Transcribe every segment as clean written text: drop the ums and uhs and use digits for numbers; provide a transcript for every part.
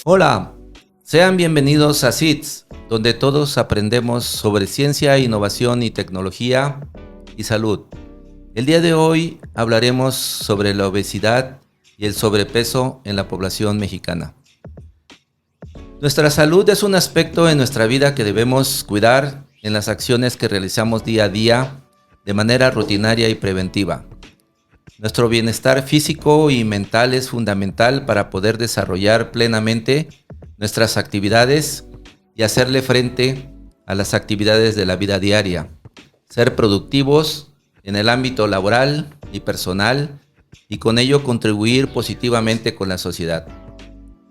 Hola, sean bienvenidos a SITS, donde todos aprendemos sobre ciencia, innovación y tecnología y salud. El día de hoy hablaremos sobre la obesidad y el sobrepeso en la población mexicana. Nuestra salud es un aspecto en nuestra vida que debemos cuidar en las acciones que realizamos día a día de manera rutinaria y preventiva. Nuestro bienestar físico y mental es fundamental para poder desarrollar plenamente nuestras actividades y hacerle frente a las actividades de la vida diaria. Ser productivos en el ámbito laboral y personal y con ello contribuir positivamente con la sociedad.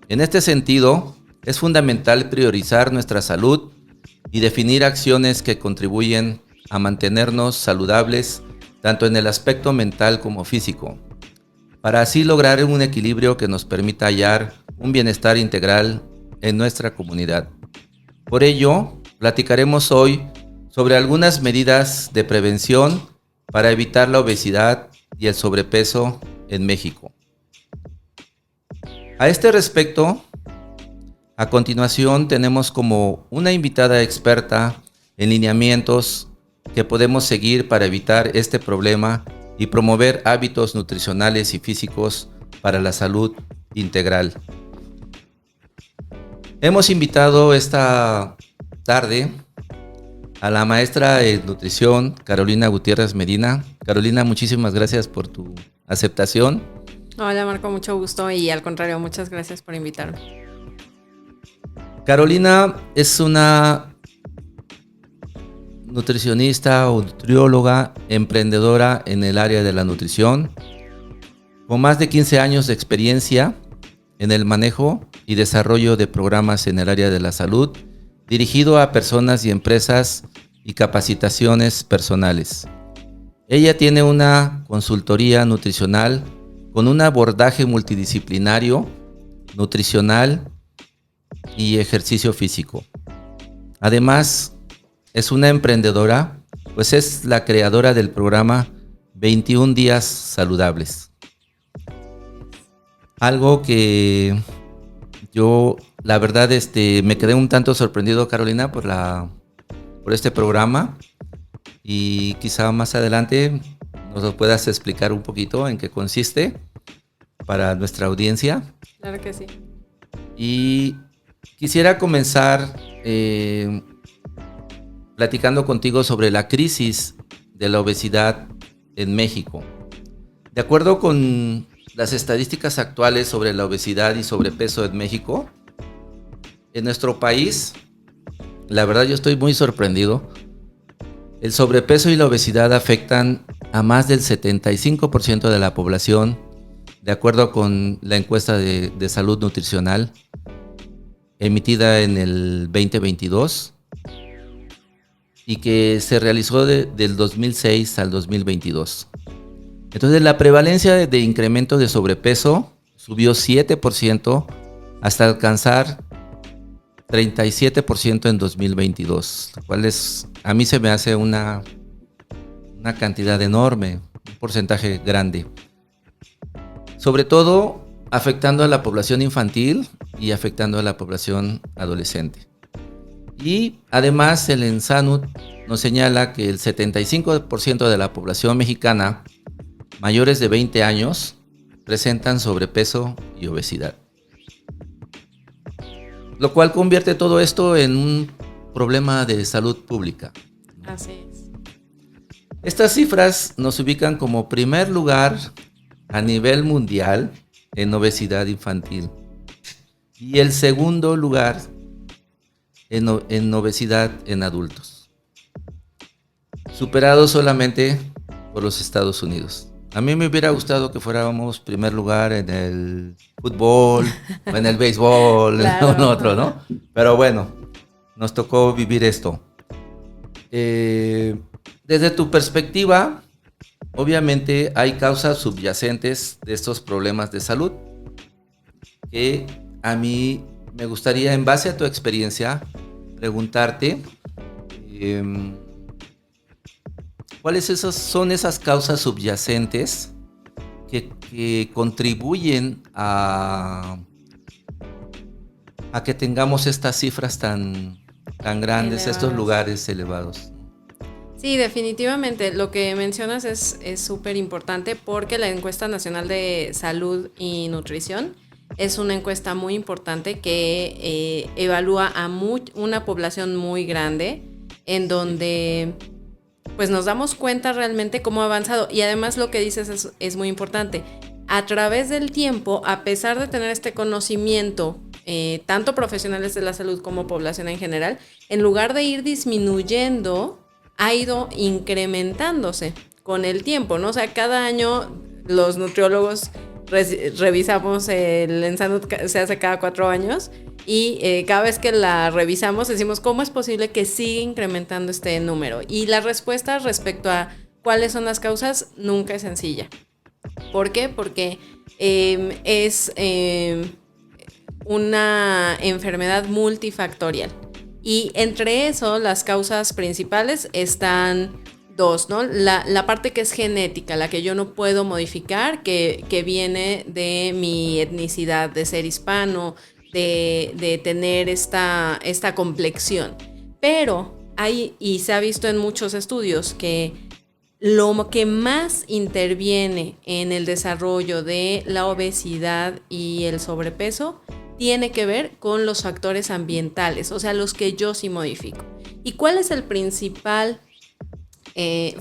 En este sentido, es fundamental priorizar nuestra salud y definir acciones que contribuyen a mantenernos saludables tanto en el aspecto mental como físico, para así lograr un equilibrio que nos permita hallar un bienestar integral en nuestra comunidad. Por ello, platicaremos hoy sobre algunas medidas de prevención para evitar la obesidad y el sobrepeso en México. A este respecto, a continuación tenemos como una invitada experta en lineamientos que podemos seguir para evitar este problema y promover hábitos nutricionales y físicos para la salud integral. Hemos invitado esta tarde a la maestra de nutrición Carolina Gutiérrez Medina. Carolina, muchísimas gracias por tu aceptación. Hola Marco, mucho gusto y al contrario, muchas gracias por invitarme. Carolina es una nutricionista o nutrióloga, emprendedora en el área de la nutrición, con más de 15 años de experiencia en el manejo y desarrollo de programas en el área de la salud, dirigido a personas y empresas y capacitaciones personales. Ella tiene una consultoría nutricional con un abordaje multidisciplinario, nutricional y ejercicio físico. Además, es una emprendedora, pues es la creadora del programa 21 días saludables. Algo que yo, la verdad, me quedé un tanto sorprendido, Carolina, por este programa, y quizá más adelante nos lo puedas explicar un poquito en qué consiste para nuestra audiencia. Claro que sí. Y quisiera comenzar platicando contigo sobre la crisis de la obesidad en México. De acuerdo con las estadísticas actuales sobre la obesidad y sobrepeso en México, en nuestro país, la verdad yo estoy muy sorprendido. El sobrepeso y la obesidad afectan a más del 75% de la población, de acuerdo con la encuesta de salud nutricional emitida en el 2022 y que se realizó del 2006 al 2022. Entonces la prevalencia de incremento de sobrepeso subió 7% hasta alcanzar 37% en 2022, lo cual a mí se me hace una cantidad enorme, un porcentaje grande. Sobre todo afectando a la población infantil y afectando a la población adolescente. Y además el ENSANUD nos señala que el 75% de la población mexicana mayores de 20 años presentan sobrepeso y obesidad. Lo cual convierte todo esto en un problema de salud pública. Así es. Estas cifras nos ubican como primer lugar a nivel mundial en obesidad infantil y el segundo lugar en obesidad en adultos, superado solamente por los Estados Unidos. A mí me hubiera gustado que fuéramos primer lugar en el fútbol o en el béisbol, claro, en otro, ¿no? Pero bueno, nos tocó vivir esto. Desde tu perspectiva, obviamente hay causas subyacentes de estos problemas de salud que a mí me gustaría, en base a tu experiencia, preguntarte ¿cuáles son esas causas subyacentes que contribuyen a a que tengamos estas cifras tan grandes, estos lugares elevados. Sí, definitivamente. Lo que mencionas es súper importante porque la encuesta nacional de salud y nutrición es una encuesta muy importante que evalúa a una población muy grande en donde pues nos damos cuenta realmente cómo ha avanzado. Y además lo que dices es muy importante. A través del tiempo, a pesar de tener este conocimiento, tanto profesionales de la salud como población en general, en lugar de ir disminuyendo, ha ido incrementándose con el tiempo, ¿no? O sea, cada año los nutriólogos revisamos el ENSANUD, se hace cada 4 años, y cada vez que la revisamos decimos, ¿cómo es posible que siga incrementando este número? Y la respuesta respecto a cuáles son las causas nunca es sencilla. ¿Por qué? Porque es una enfermedad multifactorial. Y entre eso, las causas principales están 2, ¿no? La parte que es genética, la que yo no puedo modificar, que viene de mi etnicidad, de ser hispano, de tener esta complexión. Pero hay, y se ha visto en muchos estudios, que lo que más interviene en el desarrollo de la obesidad y el sobrepeso tiene que ver con los factores ambientales, o sea, los que yo sí modifico. ¿Y cuál es el principal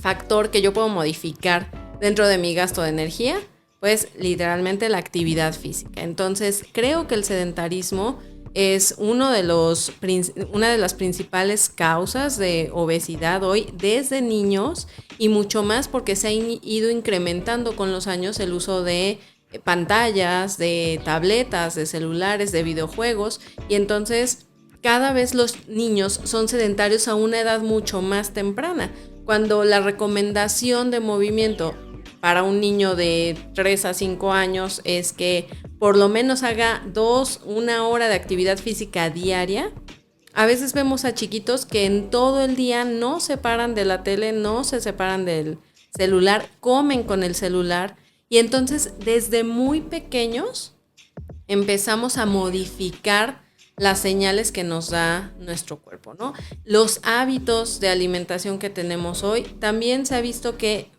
factor que yo puedo modificar dentro de mi gasto de energía? Pues literalmente la actividad física. Entonces, creo que el sedentarismo es una de las principales causas de obesidad hoy desde niños, y mucho más porque se ha ido incrementando con los años el uso de pantallas, de tabletas, de celulares, de videojuegos, y entonces cada vez los niños son sedentarios a una edad mucho más temprana, cuando la recomendación de movimiento para un niño de 3 a 5 años es que por lo menos haga 1 hora de actividad física diaria. A veces vemos a chiquitos que en todo el día no se paran de la tele, no se separan del celular, comen con el celular, y entonces desde muy pequeños empezamos a modificar las señales que nos da nuestro cuerpo, ¿no? Los hábitos de alimentación que tenemos hoy también se ha visto que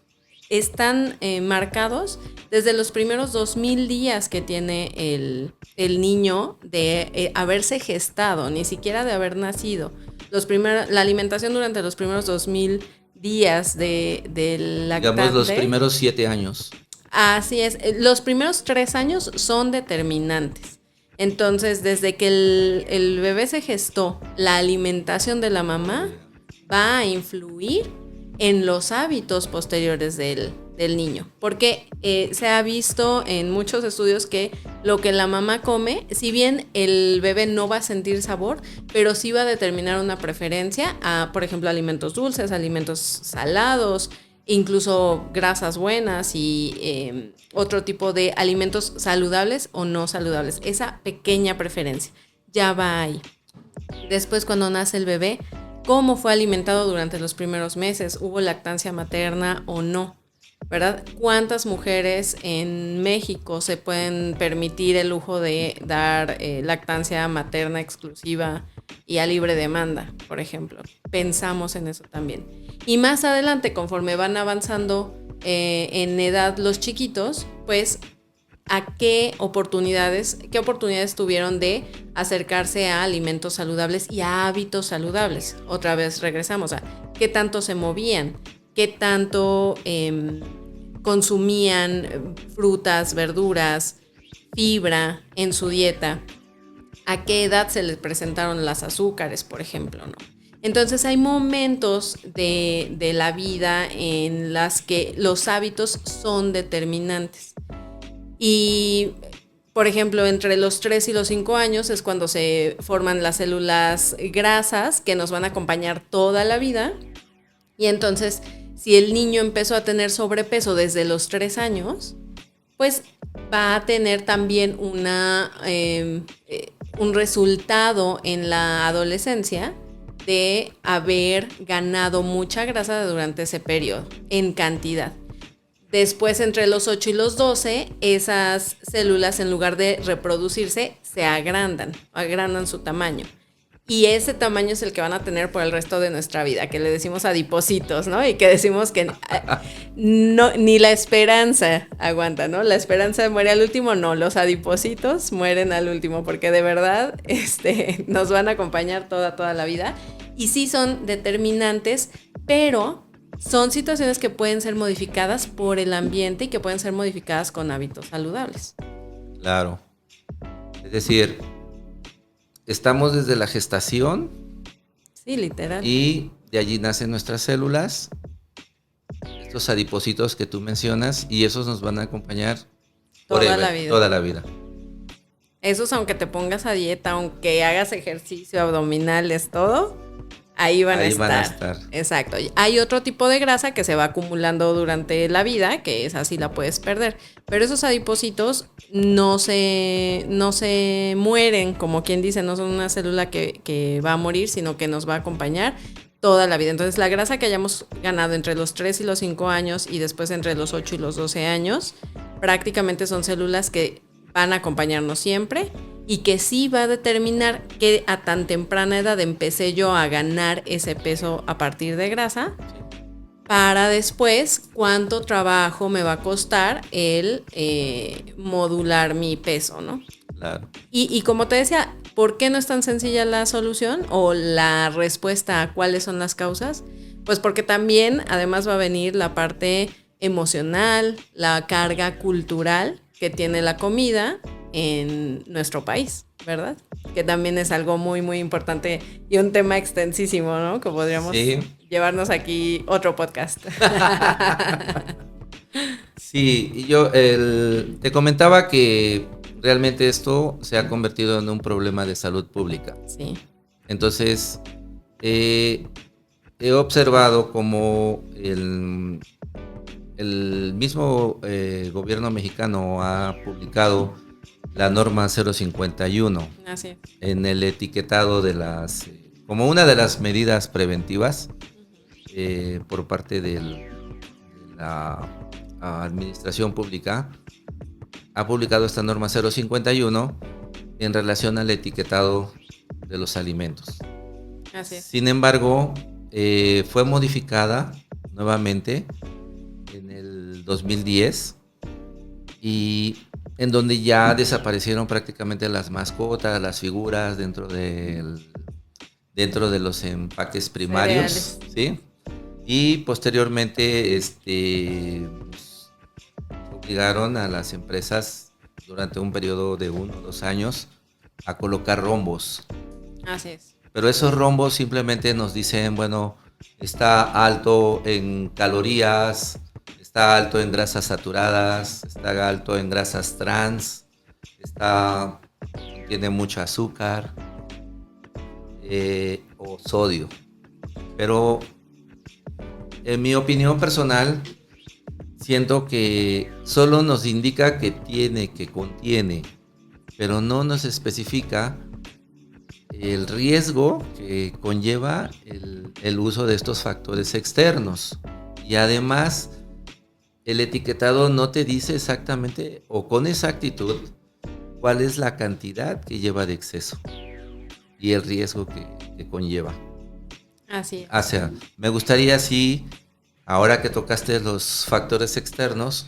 están marcados desde los primeros 2000 días que tiene el niño de haberse gestado, ni siquiera de haber nacido. La alimentación durante los primeros 2000 días del lactante. Digamos los primeros 7 años. Así es, los primeros 3 años son determinantes. Entonces, desde que el bebé se gestó, la alimentación de la mamá va a influir en los hábitos posteriores del niño. Porque se ha visto en muchos estudios que lo que la mamá come, si bien el bebé no va a sentir sabor, pero sí va a determinar una preferencia a, por ejemplo, alimentos dulces, alimentos salados, incluso grasas buenas y otro tipo de alimentos saludables o no saludables. Esa pequeña preferencia ya va ahí. Después, cuando nace el bebé, ¿cómo fue alimentado durante los primeros meses? ¿Hubo lactancia materna o no? ¿Verdad? ¿Cuántas mujeres en México se pueden permitir el lujo de dar lactancia materna exclusiva y a libre demanda, por ejemplo? Pensamos en eso también. Y más adelante, conforme van avanzando en edad los chiquitos, pues qué oportunidades tuvieron de acercarse a alimentos saludables y a hábitos saludables. Otra vez regresamos a qué tanto se movían, qué tanto consumían frutas, verduras, fibra en su dieta, a qué edad se les presentaron las azúcares, por ejemplo, ¿no? Entonces hay momentos de la vida en las que los hábitos son determinantes. Y, por ejemplo, entre los 3 y los 5 años es cuando se forman las células grasas que nos van a acompañar toda la vida. Y entonces, si el niño empezó a tener sobrepeso desde los 3 años, pues va a tener también un resultado en la adolescencia de haber ganado mucha grasa durante ese periodo, en cantidad. Después, entre los 8 y los 12, esas células, en lugar de reproducirse, se agrandan su tamaño. Y ese tamaño es el que van a tener por el resto de nuestra vida, que le decimos adipocitos, ¿no? Y que decimos que no, ni la esperanza aguanta, ¿no? La esperanza muere al último, no, los adipocitos mueren al último, porque de verdad nos van a acompañar toda la vida. Y sí son determinantes, pero son situaciones que pueden ser modificadas por el ambiente y que pueden ser modificadas con hábitos saludables. Claro. Es decir, estamos desde la gestación. Sí, literal. Y de allí nacen nuestras células, estos adipocitos que tú mencionas, y esos nos van a acompañar toda la vida. Toda la vida. Esos, aunque te pongas a dieta, aunque hagas ejercicio, abdominales, todo, ahí van a estar. Exacto. Hay otro tipo de grasa que se va acumulando durante la vida, que esa sí la puedes perder. Pero esos adipocitos no se mueren, como quien dice, no son una célula que va a morir, sino que nos va a acompañar toda la vida. Entonces, la grasa que hayamos ganado entre los 3 y los 5 años y después entre los 8 y los 12 años, prácticamente son células que van a acompañarnos siempre y que sí va a determinar que a tan temprana edad empecé yo a ganar ese peso a partir de grasa, para después cuánto trabajo me va a costar el modular mi peso, ¿no? Claro. Y como te decía, ¿por qué no es tan sencilla la solución o la respuesta a cuáles son las causas? Pues porque también además va a venir la parte emocional, la carga cultural que tiene la comida en nuestro país, ¿verdad? Que también es algo muy, muy importante y un tema extensísimo, ¿no? Que podríamos llevarnos aquí otro podcast. Sí, y yo te comentaba que realmente esto se ha convertido en un problema de salud pública. Sí. Entonces, he observado como el mismo gobierno mexicano ha publicado la norma 051 en el etiquetado de las, como una de las medidas preventivas por parte de la administración pública. Ha publicado esta norma 051 en relación al etiquetado de los alimentos. Así es. Sin embargo, fue modificada nuevamente en el 2010 y en donde ya desaparecieron prácticamente las mascotas, las figuras dentro de los empaques primarios, ¿sí? Y posteriormente pues, obligaron a las empresas durante un periodo de 1 o 2 años a colocar rombos. Así es. Pero esos rombos simplemente nos dicen, bueno, está alto en calorías, está alto en grasas saturadas, está alto en grasas trans, tiene mucho azúcar o sodio. Pero en mi opinión personal, siento que solo nos indica que contiene, pero no nos especifica el riesgo que conlleva el uso de estos factores externos. Y además, el etiquetado no te dice exactamente o con exactitud cuál es la cantidad que lleva de exceso y el riesgo que conlleva. Así es. O sea, me gustaría, sí, ahora que tocaste los factores externos,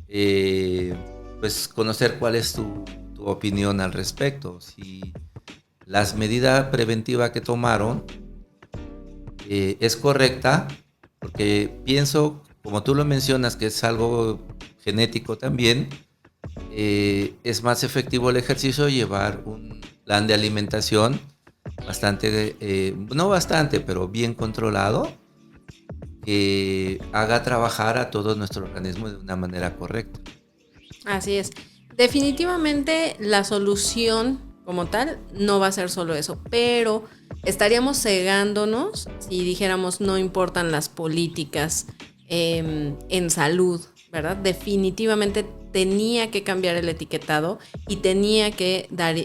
pues conocer cuál es tu opinión al respecto. Si las medidas preventivas que tomaron es correcta, porque pienso, como tú lo mencionas, que es algo genético también, es más efectivo el ejercicio, llevar un plan de alimentación no bastante, pero bien controlado, que haga trabajar a todo nuestro organismo de una manera correcta. Así es. Definitivamente la solución como tal no va a ser solo eso, pero estaríamos cegándonos si dijéramos no importan las políticas en salud, ¿verdad? Definitivamente tenía que cambiar el etiquetado y tenía que dar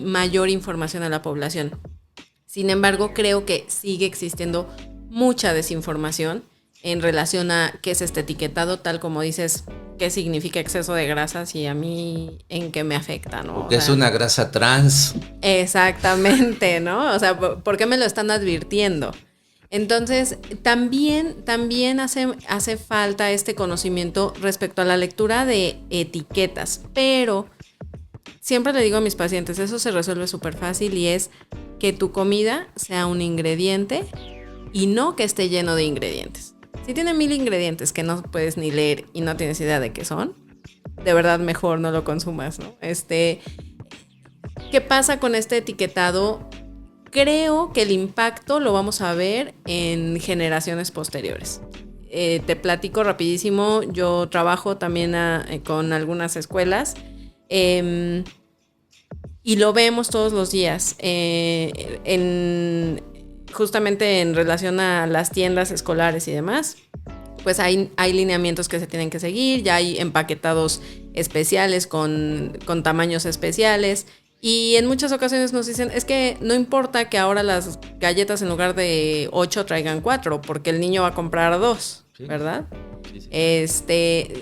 mayor información a la población. Sin embargo, creo que sigue existiendo mucha desinformación en relación a qué es este etiquetado, tal como dices, qué significa exceso de grasas y a mí en qué me afecta, ¿no? Porque es una grasa trans. Exactamente, ¿no? O sea, ¿por qué me lo están advirtiendo? Entonces, también hace falta este conocimiento respecto a la lectura de etiquetas, pero siempre le digo a mis pacientes, eso se resuelve súper fácil y es que tu comida sea un ingrediente y no que esté lleno de ingredientes. Si tiene 1000 ingredientes que no puedes ni leer y no tienes idea de qué son, de verdad mejor no lo consumas, ¿no? ¿Qué pasa con este etiquetado? Creo que el impacto lo vamos a ver en generaciones posteriores. Te platico rapidísimo, yo trabajo también con algunas escuelas y lo vemos todos los días justamente en relación a las tiendas escolares y demás. Pues hay lineamientos que se tienen que seguir, ya hay empaquetados especiales con tamaños especiales. Y en muchas ocasiones nos dicen, es que no importa que ahora las galletas en lugar de 8 traigan 4, porque el niño va a comprar 2, sí, ¿verdad? Sí, sí.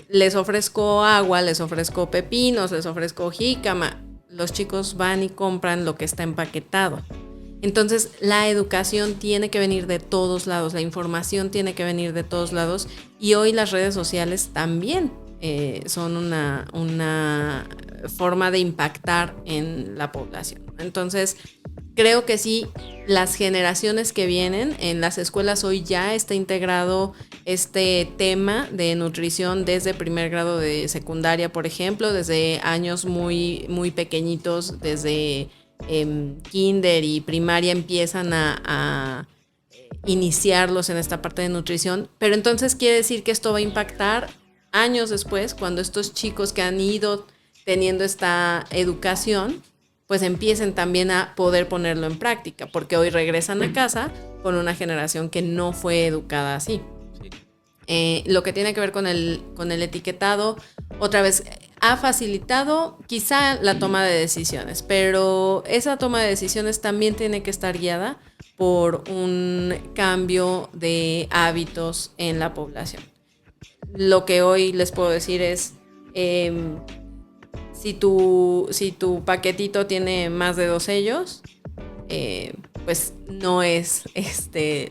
Les ofrezco agua, les ofrezco pepinos, les ofrezco jícama. Los chicos van y compran lo que está empaquetado. Entonces, la educación tiene que venir de todos lados, la información tiene que venir de todos lados y hoy las redes sociales también son una forma de impactar en la población. Entonces, creo que sí, las generaciones que vienen, en las escuelas hoy ya está integrado este tema de nutrición desde primer grado de secundaria, por ejemplo, desde años muy, muy pequeñitos, desde kinder y primaria empiezan a iniciarlos en esta parte de nutrición, pero entonces quiere decir que esto va a impactar años después, cuando estos chicos que han ido teniendo esta educación, pues empiecen también a poder ponerlo en práctica, porque hoy regresan a casa con una generación que no fue educada así. Lo que tiene que ver con el etiquetado, otra vez, ha facilitado quizá la toma de decisiones, pero esa toma de decisiones también tiene que estar guiada por un cambio de hábitos en la población. Lo que hoy les puedo decir es, si tu paquetito tiene más de 2 sellos, pues no es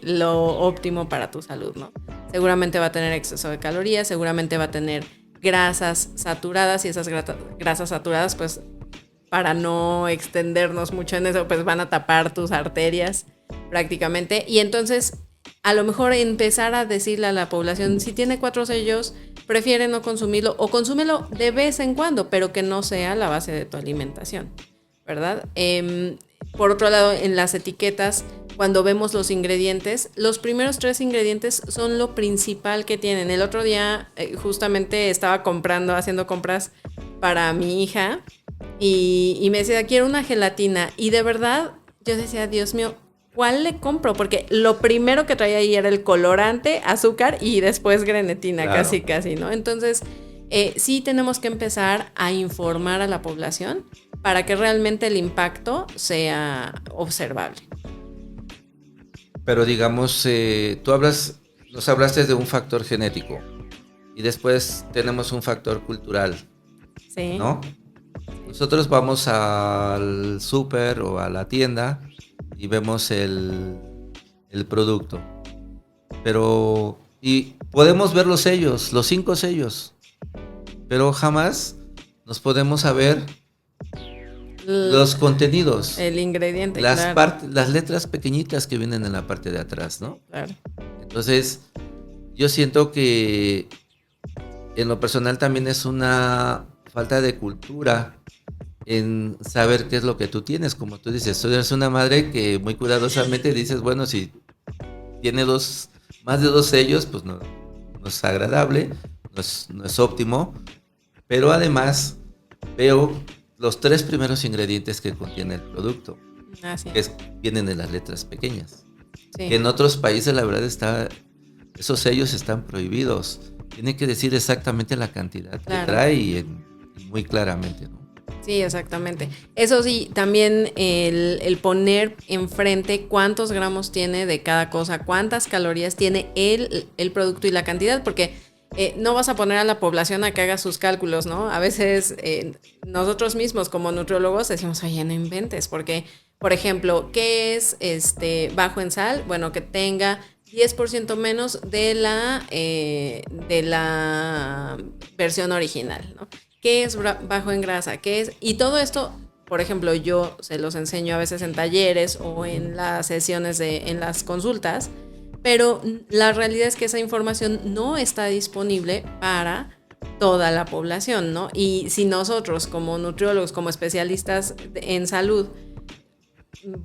lo óptimo para tu salud, ¿no? Seguramente va a tener exceso de calorías, seguramente va a tener grasas saturadas y esas grasas saturadas, pues para no extendernos mucho en eso, pues van a tapar tus arterias prácticamente. Y entonces, a lo mejor empezar a decirle a la población, si tiene 4 sellos, prefiere no consumirlo o consúmelo de vez en cuando, pero que no sea la base de tu alimentación, ¿verdad? Por otro lado, en las etiquetas, cuando vemos los ingredientes, los primeros 3 ingredientes son lo principal que tienen. El otro día justamente estaba haciendo compras para mi hija y me decía, quiero una gelatina. Y de verdad, yo decía, Dios mío, ¿cuál le compro? Porque lo primero que traía ahí era el colorante, azúcar y después grenetina, claro. casi, ¿no? Entonces, sí tenemos que empezar a informar a la población para que realmente el impacto sea observable. Pero digamos, nos hablaste de un factor genético y después tenemos un factor cultural, sí, ¿no? Nosotros vamos al súper o a la tienda y vemos el producto, y podemos ver los sellos, los 5 sellos, pero jamás nos podemos saber los contenidos, el ingrediente, las letras pequeñitas que vienen en la parte de atrás, ¿no? Claro. Entonces, yo siento que en lo personal también es una falta de cultura en saber qué es lo que tú tienes. Como tú dices, tú eres una madre que muy cuidadosamente dices, bueno, si tiene más de 2 sellos, pues no es agradable, no es óptimo, pero además veo los 3 primeros ingredientes que contiene el producto, que vienen de las letras pequeñas. Sí. Que en otros países la verdad esos sellos están prohibidos. Tiene que decir exactamente la cantidad que trae y muy claramente, ¿no? Sí, exactamente. Eso sí, también el poner enfrente cuántos gramos tiene de cada cosa, cuántas calorías tiene el producto y la cantidad, porque no vas a poner a la población a que haga sus cálculos, ¿no? A veces nosotros mismos como nutriólogos decimos, oye, no inventes, porque, por ejemplo, ¿qué es bajo en sal? Bueno, que tenga 10% menos de la versión original, ¿no? ¿Qué es bajo en grasa? ¿Qué es? Y todo esto, por ejemplo, yo se los enseño a veces en talleres o en las sesiones en las consultas, pero la realidad es que esa información no está disponible para toda la población, ¿no? Y si nosotros como nutriólogos, como especialistas en salud,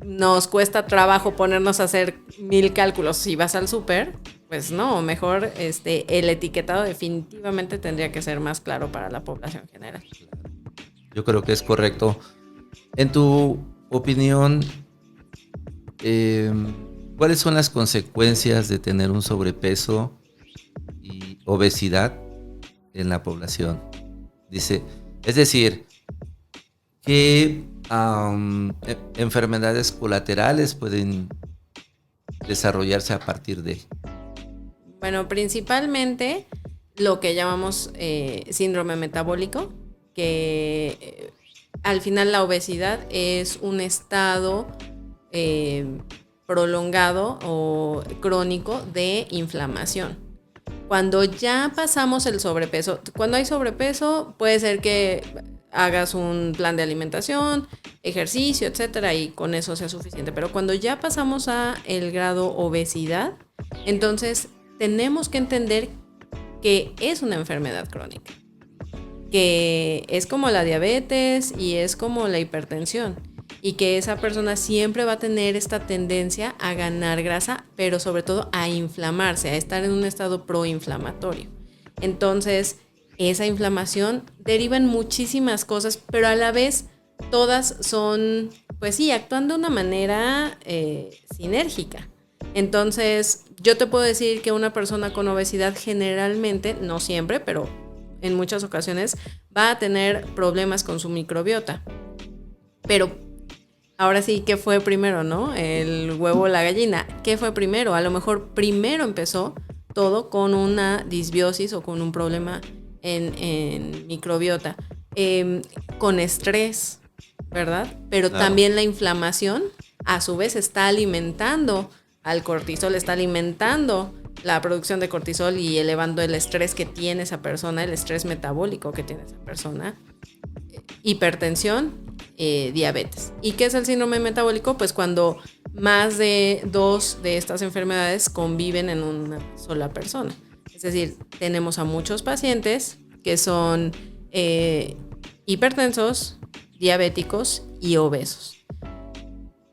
nos cuesta trabajo ponernos a hacer 1000 cálculos si vas al súper, pues no, mejor el etiquetado definitivamente tendría que ser más claro para la población general. Yo creo que es correcto. En tu opinión, ¿cuáles son las consecuencias de tener un sobrepeso y obesidad en la población? Dice, es decir, ¿qué enfermedades colaterales pueden desarrollarse a partir de? Bueno, principalmente lo que llamamos síndrome metabólico, que al final la obesidad es un estado prolongado o crónico de inflamación. Cuando ya pasamos el sobrepeso, cuando hay sobrepeso puede ser que hagas un plan de alimentación, ejercicio, etcétera, y con eso sea suficiente. Pero cuando ya pasamos a el grado obesidad, entonces tenemos que entender que es una enfermedad crónica, que es como la diabetes y es como la hipertensión, y que esa persona siempre va a tener esta tendencia a ganar grasa, pero sobre todo a inflamarse, a estar en un estado proinflamatorio. Entonces, esa inflamación deriva en muchísimas cosas, pero a la vez todas son, pues sí, actuando de una manera sinérgica. Entonces, yo te puedo decir que una persona con obesidad generalmente, no siempre, pero en muchas ocasiones, va a tener problemas con su microbiota. Pero ahora sí, ¿qué fue primero, no? El huevo o la gallina. ¿Qué fue primero? A lo mejor primero empezó todo con una disbiosis o con un problema en microbiota, con estrés, ¿verdad? Pero claro, también la inflamación a su vez está alimentando al cortisol, está alimentando la producción de cortisol y elevando el estrés que tiene esa persona, el estrés metabólico que tiene esa persona, hipertensión, diabetes. ¿Y qué es el síndrome metabólico? Pues cuando más de 2 de estas enfermedades conviven en una sola persona. Es decir, tenemos a muchos pacientes que son hipertensos, diabéticos y obesos.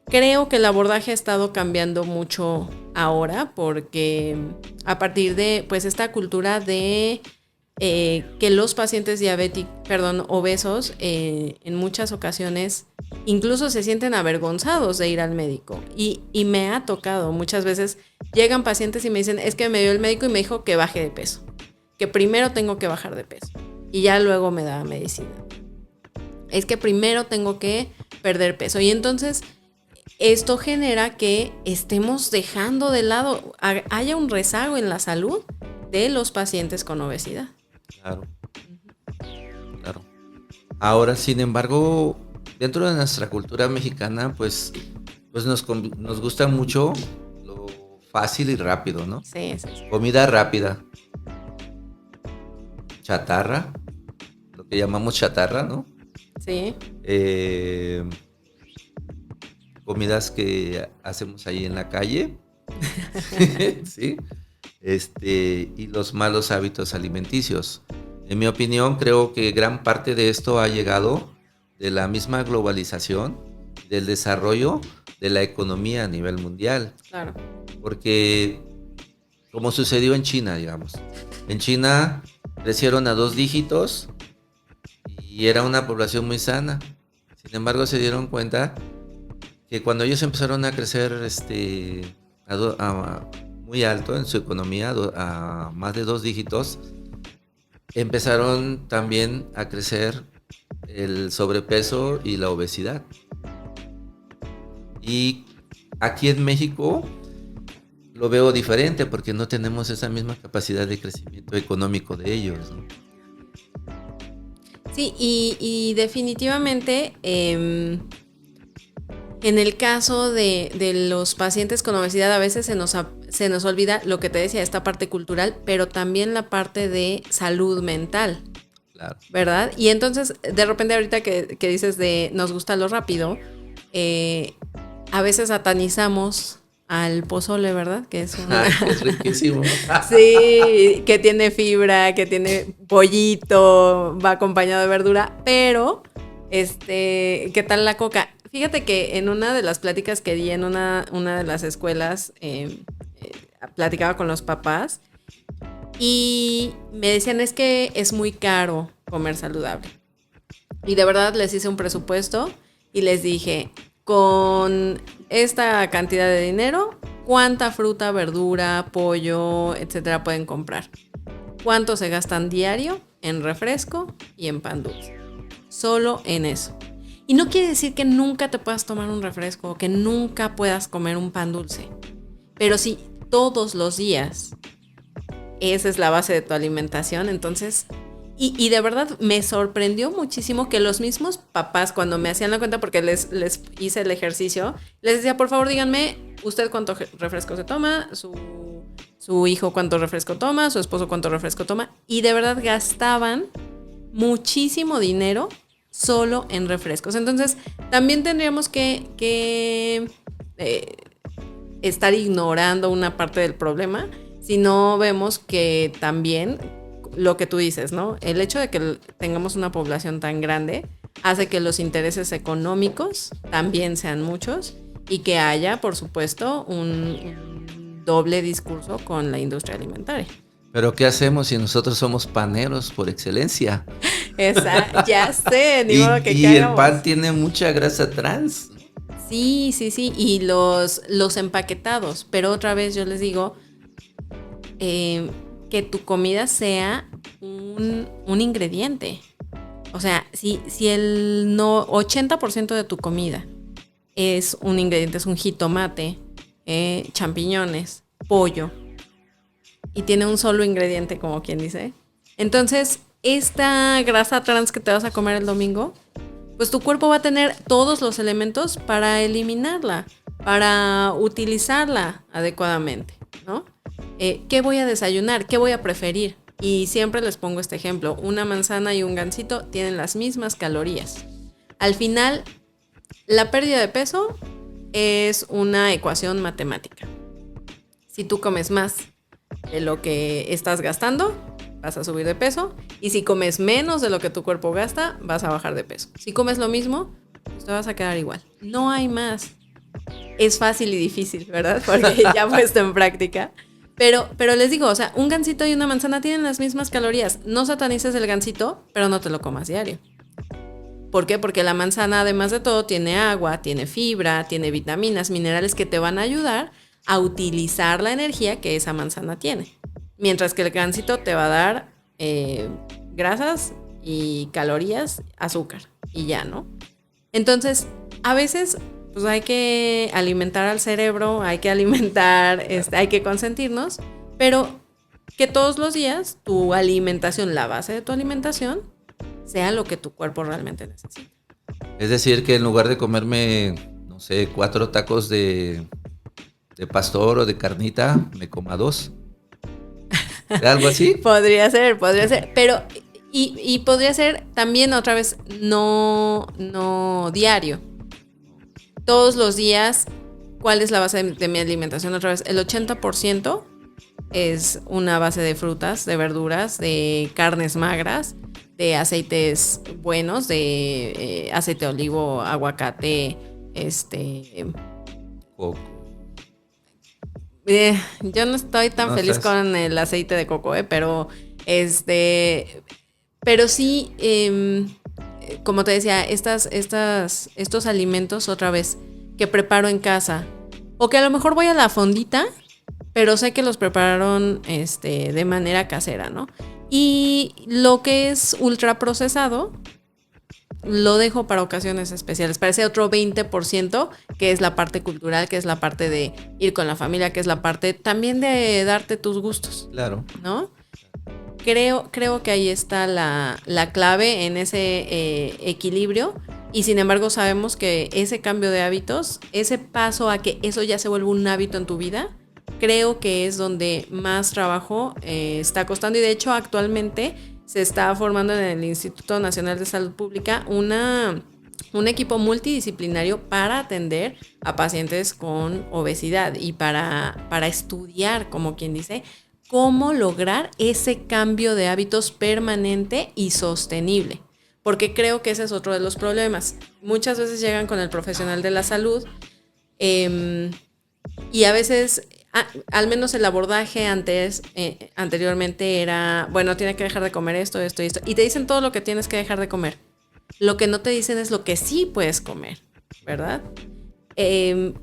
Creo que el abordaje ha estado cambiando mucho ahora porque a partir de pues esta cultura de que los pacientes obesos en muchas ocasiones incluso se sienten avergonzados de ir al médico y me ha tocado muchas veces, llegan pacientes y me dicen, es que me dio el médico y me dijo que baje de peso, que primero tengo que bajar de peso y ya luego me da medicina, es que primero tengo que perder peso. Y entonces esto genera que estemos dejando de lado, haya un rezago en la salud de los pacientes con obesidad. Claro, claro. Ahora, sin embargo, dentro de nuestra cultura mexicana, pues nos gusta mucho lo fácil y rápido, ¿no? Sí. Comida rápida, chatarra, lo que llamamos chatarra, ¿no? Sí. Comidas que hacemos ahí en la calle, ¿sí? Y los malos hábitos alimenticios. En mi opinión, creo que gran parte de esto ha llegado de la misma globalización, del desarrollo de la economía a nivel mundial. Claro. Porque, como sucedió en China, digamos. En China crecieron a 2 dígitos y era una población muy sana. Sin embargo, se dieron cuenta que cuando ellos empezaron a crecer muy alto en su economía, a más de 2 dígitos, empezaron también a crecer el sobrepeso y la obesidad. Y aquí en México lo veo diferente porque no tenemos esa misma capacidad de crecimiento económico de ellos, ¿no? Sí, y definitivamente en el caso de los pacientes con obesidad a veces se nos olvida lo que te decía, esta parte cultural, pero también la parte de salud mental. Claro. ¿Verdad? Y entonces, de repente ahorita que dices de nos gusta lo rápido, a veces satanizamos al pozole, ¿verdad? Que es es riquísimo. Sí, que tiene fibra, que tiene pollito, va acompañado de verdura, pero ¿qué tal la coca? Fíjate que en una de las pláticas que di en una de las escuelas, platicaba con los papás y me decían, es que es muy caro comer saludable. Y de verdad les hice un presupuesto y les dije, con esta cantidad de dinero, ¿cuánta fruta, verdura, pollo, etcétera pueden comprar? ¿Cuánto se gastan diario en refresco y en pan dulce? Solo en eso. Y no quiere decir que nunca te puedas tomar un refresco o que nunca puedas comer un pan dulce. Pero si todos los días esa es la base de tu alimentación, entonces... Y de verdad me sorprendió muchísimo que los mismos papás, cuando me hacían la cuenta, porque les hice el ejercicio, les decía, por favor, díganme, ¿usted cuánto refresco se toma? ¿Su hijo cuánto refresco toma? ¿Su esposo cuánto refresco toma? Y de verdad gastaban muchísimo dinero solo en refrescos. Entonces, también tendríamos que estar ignorando una parte del problema si no vemos que también... lo que tú dices, ¿no? El hecho de que tengamos una población tan grande hace que los intereses económicos también sean muchos y que haya, por supuesto, un doble discurso con la industria alimentaria. Pero ¿qué hacemos si nosotros somos paneros por excelencia? Ya sé, ni modo que y el pan tiene mucha grasa trans. Sí, y los empaquetados, pero otra vez yo les digo... que tu comida sea un ingrediente. O sea, si el 80% de tu comida es un ingrediente, es un jitomate, champiñones, pollo, y tiene un solo ingrediente, como quien dice, entonces esta grasa trans que te vas a comer el domingo, pues tu cuerpo va a tener todos los elementos para eliminarla, para utilizarla adecuadamente, ¿no? ¿Qué voy a desayunar? ¿Qué voy a preferir? Y siempre les pongo este ejemplo. Una manzana y un gansito tienen las mismas calorías. Al final, la pérdida de peso es una ecuación matemática. Si tú comes más de lo que estás gastando, vas a subir de peso. Y si comes menos de lo que tu cuerpo gasta, vas a bajar de peso. Si comes lo mismo, pues te vas a quedar igual. No hay más. Es fácil y difícil, ¿verdad? Porque ya puesto en práctica. Pero les digo, o sea, un gansito y una manzana tienen las mismas calorías. No satanices el gansito, pero no te lo comas diario. ¿Por qué? Porque la manzana, además de todo, tiene agua, tiene fibra, tiene vitaminas, minerales que te van a ayudar a utilizar la energía que esa manzana tiene. Mientras que el gansito te va a dar grasas y calorías, azúcar y ya, ¿no? Entonces, a veces... pues hay que alimentar al cerebro, hay que alimentar, hay que consentirnos, pero que todos los días tu alimentación, la base de tu alimentación, sea lo que tu cuerpo realmente necesita. Es decir, que en lugar de comerme, no sé, 4 tacos de pastor o de carnita, me coma 2. ¿Algo así? Podría ser, pero y podría ser también otra vez no diario. Todos los días, ¿cuál es la base de mi alimentación? Otra vez, el 80% es una base de frutas, de verduras, de carnes magras, de aceites buenos, de aceite de olivo, aguacate, coco. Yo no estoy tan feliz con el aceite de coco, pero pero sí, como te decía, estos alimentos otra vez que preparo en casa o que a lo mejor voy a la fondita, pero sé que los prepararon de manera casera, ¿no? Y lo que es ultraprocesado, lo dejo para ocasiones especiales, para ese otro 20% que es la parte cultural, que es la parte de ir con la familia, que es la parte también de darte tus gustos. Claro. ¿No? Creo que ahí está la clave en ese equilibrio, y sin embargo sabemos que ese cambio de hábitos, ese paso a que eso ya se vuelva un hábito en tu vida, creo que es donde más trabajo está costando, y de hecho actualmente se está formando en el Instituto Nacional de Salud Pública un equipo multidisciplinario para atender a pacientes con obesidad y para estudiar, como quien dice, cómo lograr ese cambio de hábitos permanente y sostenible. Porque creo que ese es otro de los problemas. Muchas veces llegan con el profesional de la salud y a veces, al menos el abordaje anteriormente era, bueno, tiene que dejar de comer esto, esto y esto. Y te dicen todo lo que tienes que dejar de comer. Lo que no te dicen es lo que sí puedes comer, ¿verdad?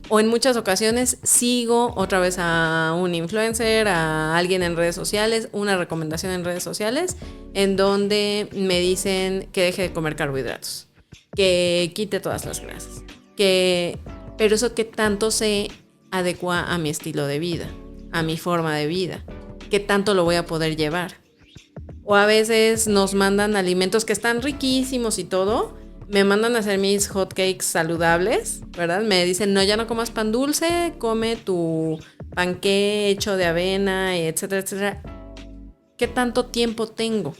O en muchas ocasiones sigo otra vez a un influencer, a alguien en redes sociales, una recomendación en redes sociales, en donde me dicen que deje de comer carbohidratos, que quite todas las grasas, pero eso que tanto se adecua a mi estilo de vida, a mi forma de vida, que tanto lo voy a poder llevar. O a veces nos mandan alimentos que están riquísimos y todo, me mandan a hacer mis hotcakes saludables, ¿verdad? Me dicen, no, ya no comas pan dulce, come tu panqué hecho de avena, etcétera, etcétera. ¿Qué tanto tiempo tengo?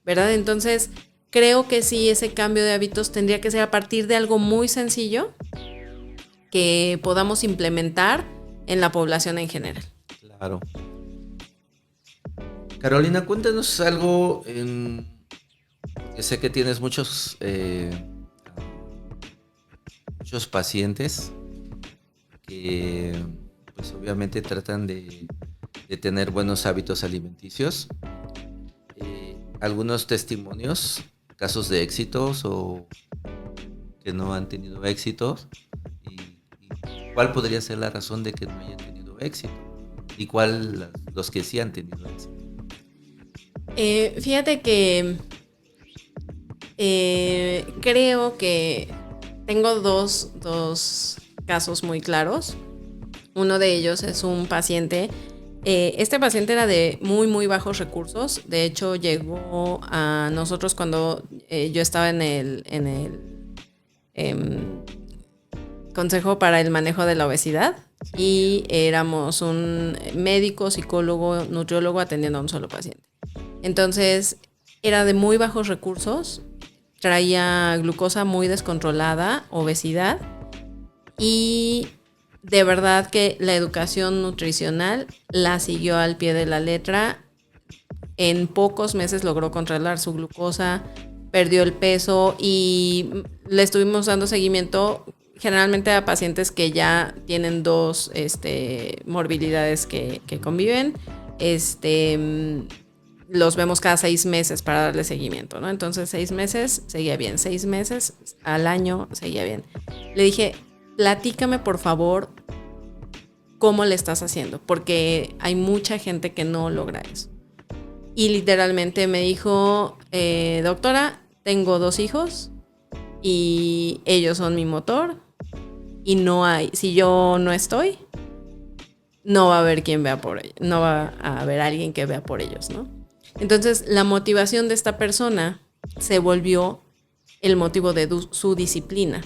¿Verdad? Entonces, creo que sí, ese cambio de hábitos tendría que ser a partir de algo muy sencillo que podamos implementar en la población en general. Claro. Carolina, cuéntanos algo. Yo sé que tienes muchos pacientes que pues obviamente tratan de tener buenos hábitos alimenticios. Algunos testimonios, casos de éxitos o que no han tenido éxitos. ¿Y cuál podría ser la razón de que no hayan tenido éxito? ¿Y cuál los que sí han tenido éxito? Fíjate que creo que tengo dos casos muy claros. Uno de ellos es un paciente. Este paciente era de muy, muy bajos recursos. De hecho, llegó a nosotros cuando yo estaba en el Consejo para el Manejo de la Obesidad. Y éramos un médico, psicólogo, nutriólogo atendiendo a un solo paciente. Entonces, era de muy bajos recursos. Traía glucosa muy descontrolada, obesidad, y de verdad que la educación nutricional la siguió al pie de la letra. En pocos meses logró controlar su glucosa, perdió el peso y le estuvimos dando seguimiento generalmente a pacientes que ya tienen dos morbilidades que conviven. Los vemos cada 6 meses para darle seguimiento, ¿no? Entonces 6 meses seguía bien, 6 meses al año seguía bien. Le dije, platícame por favor cómo le estás haciendo, porque hay mucha gente que no logra eso. Y literalmente me dijo, doctora, tengo 2 hijos y ellos son mi motor y no hay, si yo no estoy, no va a haber quien vea por ellos, no va a haber alguien que vea por ellos, ¿no? Entonces, la motivación de esta persona se volvió el motivo de su disciplina.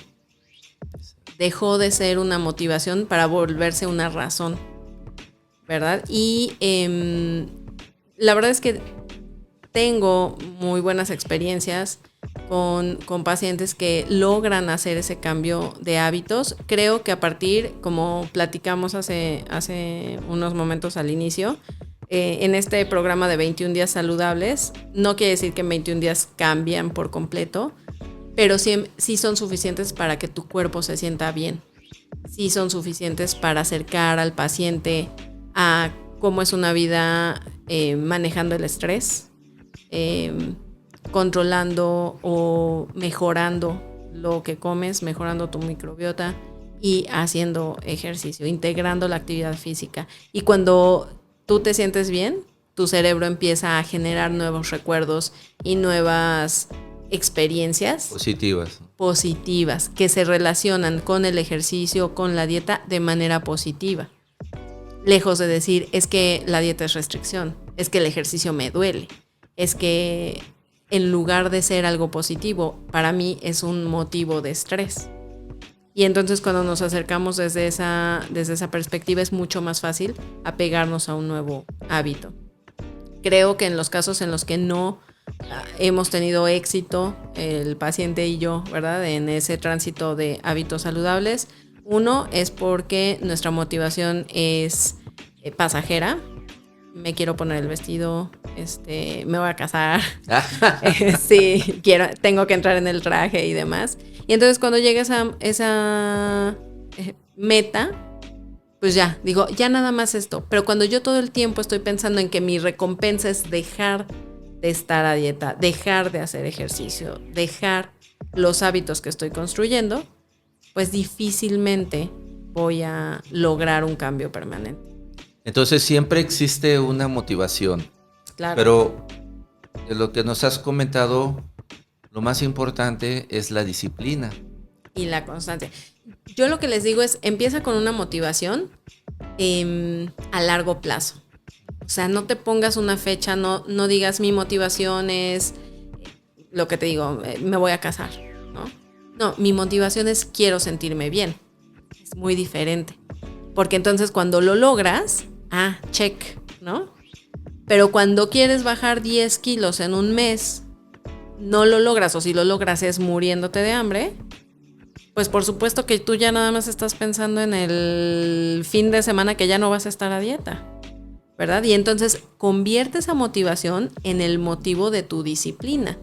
Dejó de ser una motivación para volverse una razón, ¿verdad? Y la verdad es que tengo muy buenas experiencias con pacientes que logran hacer ese cambio de hábitos. Creo que a partir, como platicamos hace unos momentos al inicio, en este programa de 21 días saludables, no quiere decir que en 21 días cambian por completo, pero sí son suficientes para que tu cuerpo se sienta bien. Sí son suficientes para acercar al paciente a cómo es una vida manejando el estrés, controlando o mejorando lo que comes, mejorando tu microbiota y haciendo ejercicio, integrando la actividad física. Y cuando tú te sientes bien, tu cerebro empieza a generar nuevos recuerdos y nuevas experiencias positivas que se relacionan con el ejercicio, con la dieta de manera positiva. Lejos de decir, es que la dieta es restricción, es que el ejercicio me duele, es que en lugar de ser algo positivo, para mí es un motivo de estrés. Y entonces cuando nos acercamos desde esa perspectiva es mucho más fácil apegarnos a un nuevo hábito. Creo que en los casos en los que no hemos tenido éxito, el paciente y yo, ¿verdad?, en ese tránsito de hábitos saludables, uno es porque nuestra motivación es pasajera. Me quiero poner el vestido, me voy a casar, sí, tengo que entrar en el traje y demás. Y entonces cuando llega esa meta, pues ya, digo, ya nada más esto. Pero cuando yo todo el tiempo estoy pensando en que mi recompensa es dejar de estar a dieta, dejar de hacer ejercicio, dejar los hábitos que estoy construyendo, pues difícilmente voy a lograr un cambio permanente. Entonces siempre existe una motivación. Claro. Pero de lo que nos has comentado, lo más importante es la disciplina. Y la constancia. Yo lo que les digo es, empieza con una motivación a largo plazo. O sea, no te pongas una fecha, no digas mi motivación es lo que te digo, me voy a casar, ¿no? No, mi motivación es quiero sentirme bien. Es muy diferente. Porque entonces cuando lo logras, check, ¿no? Pero cuando quieres bajar 10 kilos en un mes, no lo logras, o si lo logras es muriéndote de hambre, pues por supuesto que tú ya nada más estás pensando en el fin de semana que ya no vas a estar a dieta, ¿verdad? Y entonces convierte esa motivación en el motivo de tu disciplina.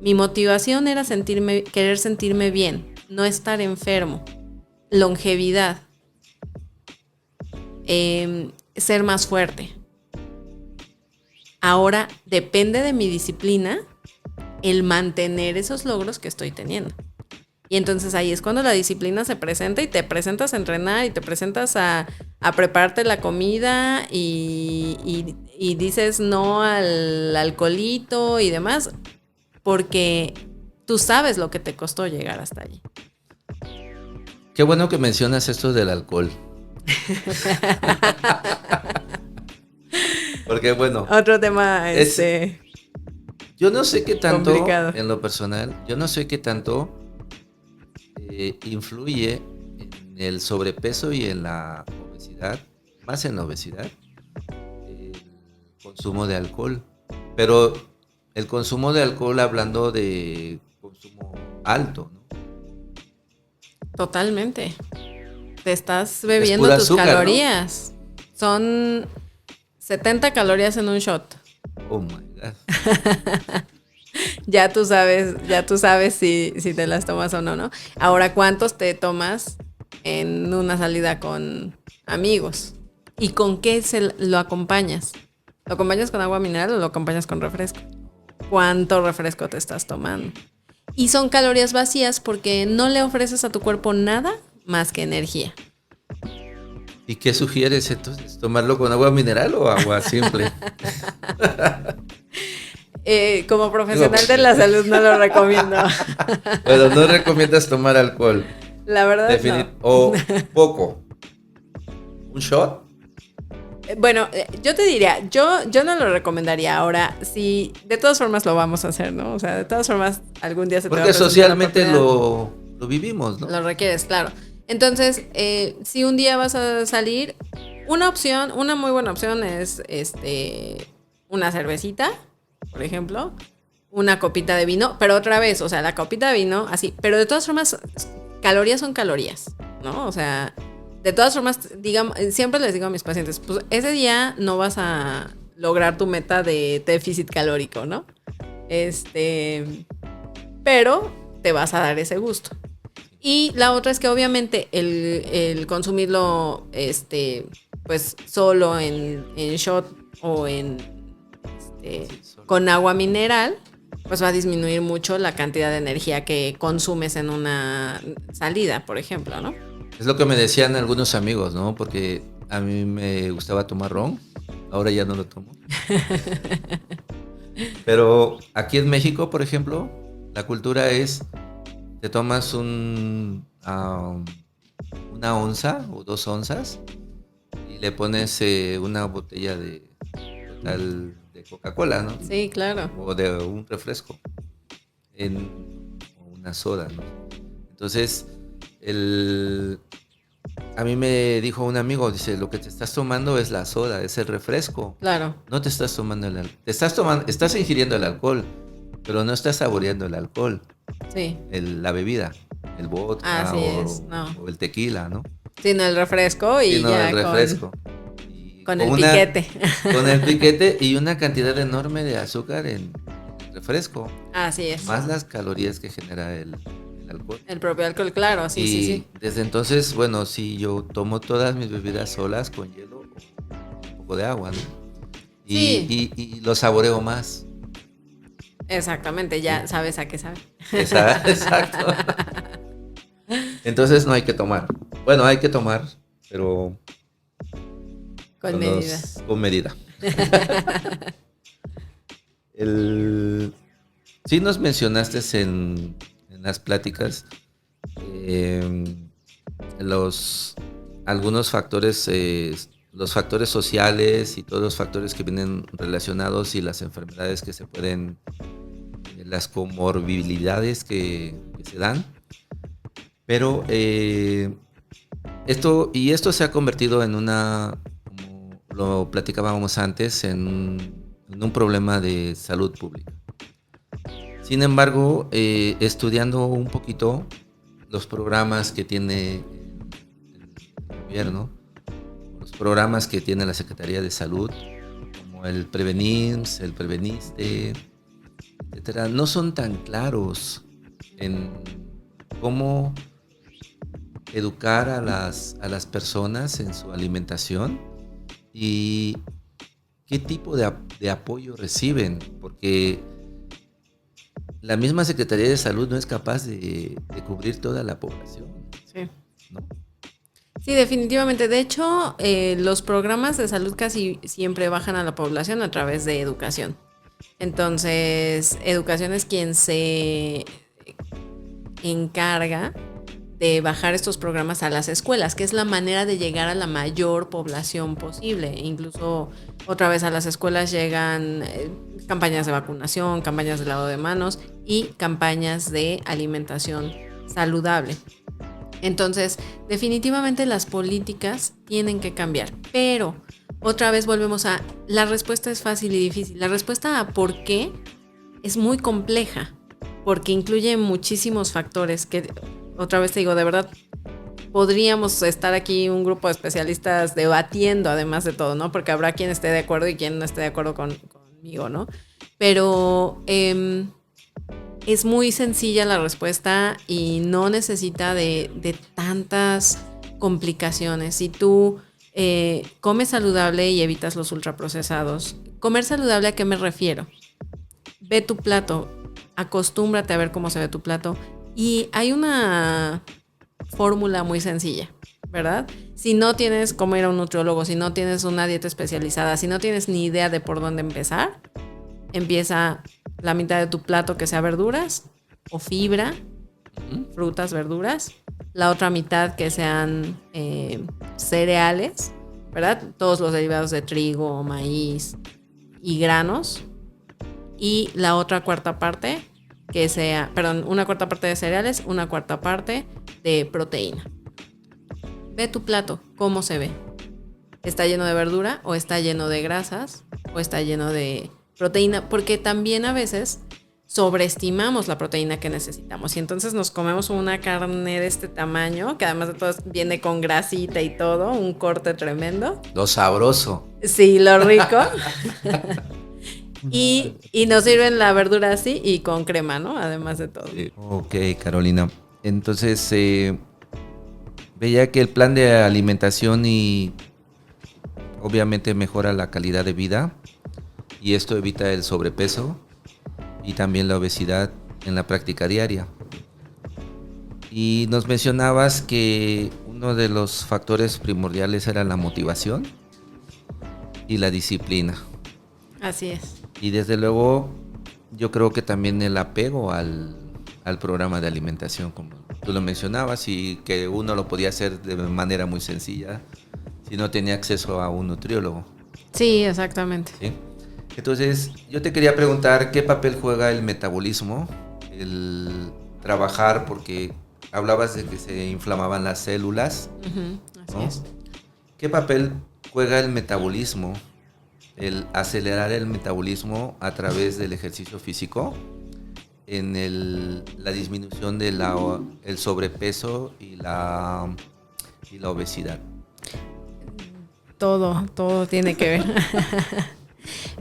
Mi motivación era querer sentirme bien, no estar enfermo, longevidad, ser más fuerte. Ahora depende de mi disciplina el mantener esos logros que estoy teniendo. Y entonces ahí es cuando la disciplina se presenta y te presentas a entrenar y te presentas a prepararte la comida y dices no al alcoholito y demás, porque tú sabes lo que te costó llegar hasta allí. Qué bueno que mencionas esto del alcohol. Porque bueno, otro tema yo no sé qué tanto complicado. En lo personal, yo no sé qué tanto influye en el sobrepeso y en la obesidad, más en la obesidad, el consumo de alcohol. Pero el consumo de alcohol hablando de consumo alto, ¿no? Totalmente. Te estás bebiendo tus azúcar, calorías, ¿no? Son 70 calorías en un shot. Oh my God. Ya tú sabes si te las tomas o no, ¿no? Ahora, ¿cuántos te tomas en una salida con amigos? ¿Y con qué lo acompañas? ¿Lo acompañas con agua mineral o lo acompañas con refresco? ¿Cuánto refresco te estás tomando? Y son calorías vacías porque no le ofreces a tu cuerpo nada más que energía. ¿Y qué sugieres entonces? ¿Tomarlo con agua mineral o agua simple? Como profesional de la salud no lo recomiendo. Pero no recomiendas tomar alcohol. La verdad no. O poco. ¿Un shot? Bueno, yo te diría, yo no lo recomendaría ahora. Si de todas formas lo vamos a hacer, ¿no? O sea, de todas formas algún día se te va a presentar. Porque socialmente lo vivimos, ¿no? Lo requieres, claro. Entonces, si un día vas a salir, una muy buena opción es una cervecita, por ejemplo, una copita de vino, pero otra vez, o sea, la copita de vino, así, pero de todas formas, calorías son calorías, ¿no? O sea, de todas formas, digamos, siempre les digo a mis pacientes, pues ese día no vas a lograr tu meta de déficit calórico, ¿no? Pero te vas a dar ese gusto. Y la otra es que obviamente el consumirlo pues solo en shot o con agua mineral, pues va a disminuir mucho la cantidad de energía que consumes en una salida, por ejemplo, ¿no? Es lo que me decían algunos amigos, ¿no? Porque a mí me gustaba tomar ron, ahora ya no lo tomo. Pero aquí en México, por ejemplo, La cultura es, te tomas una onza o 2 onzas y le pones una botella de Coca-Cola, ¿no? Sí, claro. O de un refresco, o una soda, ¿no? Entonces, a mí me dijo un amigo, dice, lo que te estás tomando es la soda, es el refresco. Claro. No te estás tomando el alcohol. Estás ingiriendo el alcohol, pero no estás saboreando el alcohol. Sí. La bebida, el vodka Así es, no. o el tequila, ¿no? Sino el refresco y Sino ya el refresco. Con el piquete. Con el piquete y una cantidad enorme de azúcar en el refresco. Así es. Más las calorías que genera el alcohol. El propio alcohol, claro, sí, y sí. Desde entonces, bueno, sí, yo tomo todas mis bebidas solas con hielo o un poco de agua, ¿no? Y lo saboreo más. Exactamente, ya sabes a qué sabe. Exacto. Entonces no hay que tomar. Bueno, hay que tomar, pero con medida. Con medida. Sí nos mencionaste en las pláticas algunos factores, los factores sociales y todos los factores que vienen relacionados y las enfermedades que se pueden, las comorbilidades que se dan. Pero esto se ha convertido en como lo platicábamos antes, en un problema de salud pública. Sin embargo, estudiando un poquito los programas que tiene el gobierno, los programas que tiene la Secretaría de Salud, como el Prevenims, el Preveniste, etcétera, no son tan claros en cómo educar a las personas en su alimentación y qué tipo de apoyo reciben, porque la misma Secretaría de Salud no es capaz de cubrir toda la población. Sí. ¿No? Sí, definitivamente. De hecho, los programas de salud casi siempre bajan a la población a través de educación. Entonces, educación es quien se encarga de bajar estos programas a las escuelas, que es la manera de llegar a la mayor población posible. Incluso otra vez a las escuelas llegan campañas de vacunación, campañas de lavado de manos y campañas de alimentación saludable. Entonces, definitivamente las políticas tienen que cambiar, pero otra vez volvemos a, la respuesta es fácil y difícil. La respuesta a por qué es muy compleja, porque incluye muchísimos factores que, otra vez te digo, de verdad, podríamos estar aquí un grupo de especialistas debatiendo además de todo, ¿no? Porque habrá quien esté de acuerdo y quien no esté de acuerdo conmigo, ¿no? Pero es muy sencilla la respuesta y no necesita de tantas complicaciones. Si tú comes saludable y evitas los ultraprocesados, ¿comer saludable a qué me refiero? Ve tu plato, acostúmbrate a ver cómo se ve tu plato. Y hay una fórmula muy sencilla, ¿verdad? Si no tienes cómo ir a un nutriólogo, si no tienes una dieta especializada, si no tienes ni idea de por dónde empezar, empieza la mitad de tu plato que sea verduras o fibra, frutas, verduras. La otra mitad que sean cereales, ¿verdad? Todos los derivados de trigo, maíz y granos. Y la otra cuarta parte que sea, una cuarta parte de cereales, una cuarta parte de proteína. Ve tu plato, ¿cómo se ve? ¿Está lleno de verdura o está lleno de grasas o está lleno de proteína? Porque también a veces sobreestimamos la proteína que necesitamos y entonces nos comemos una carne de este tamaño, que además de todo viene con grasita y todo, un corte tremendo. Lo sabroso. Sí, lo rico. Y nos sirven la verdura así y con crema, ¿no? Además de todo. Ok, Carolina. Entonces, veía que el plan de alimentación y obviamente mejora la calidad de vida y esto evita el sobrepeso y también la obesidad en la práctica diaria. Y nos mencionabas que uno de los factores primordiales era la motivación y la disciplina. Así es. Y desde luego yo creo que también el apego al al programa de alimentación, como tú lo mencionabas, y que uno lo podía hacer de manera muy sencilla si no tenía acceso a un nutriólogo. Sí, exactamente. ¿Sí? Entonces, yo te quería preguntar qué papel juega el metabolismo, el trabajar, porque hablabas de que se inflamaban las células, Así ¿no? es. ¿Qué papel juega el metabolismo, el acelerar el metabolismo a través del ejercicio físico en la disminución de el sobrepeso y la obesidad? Todo tiene que ver.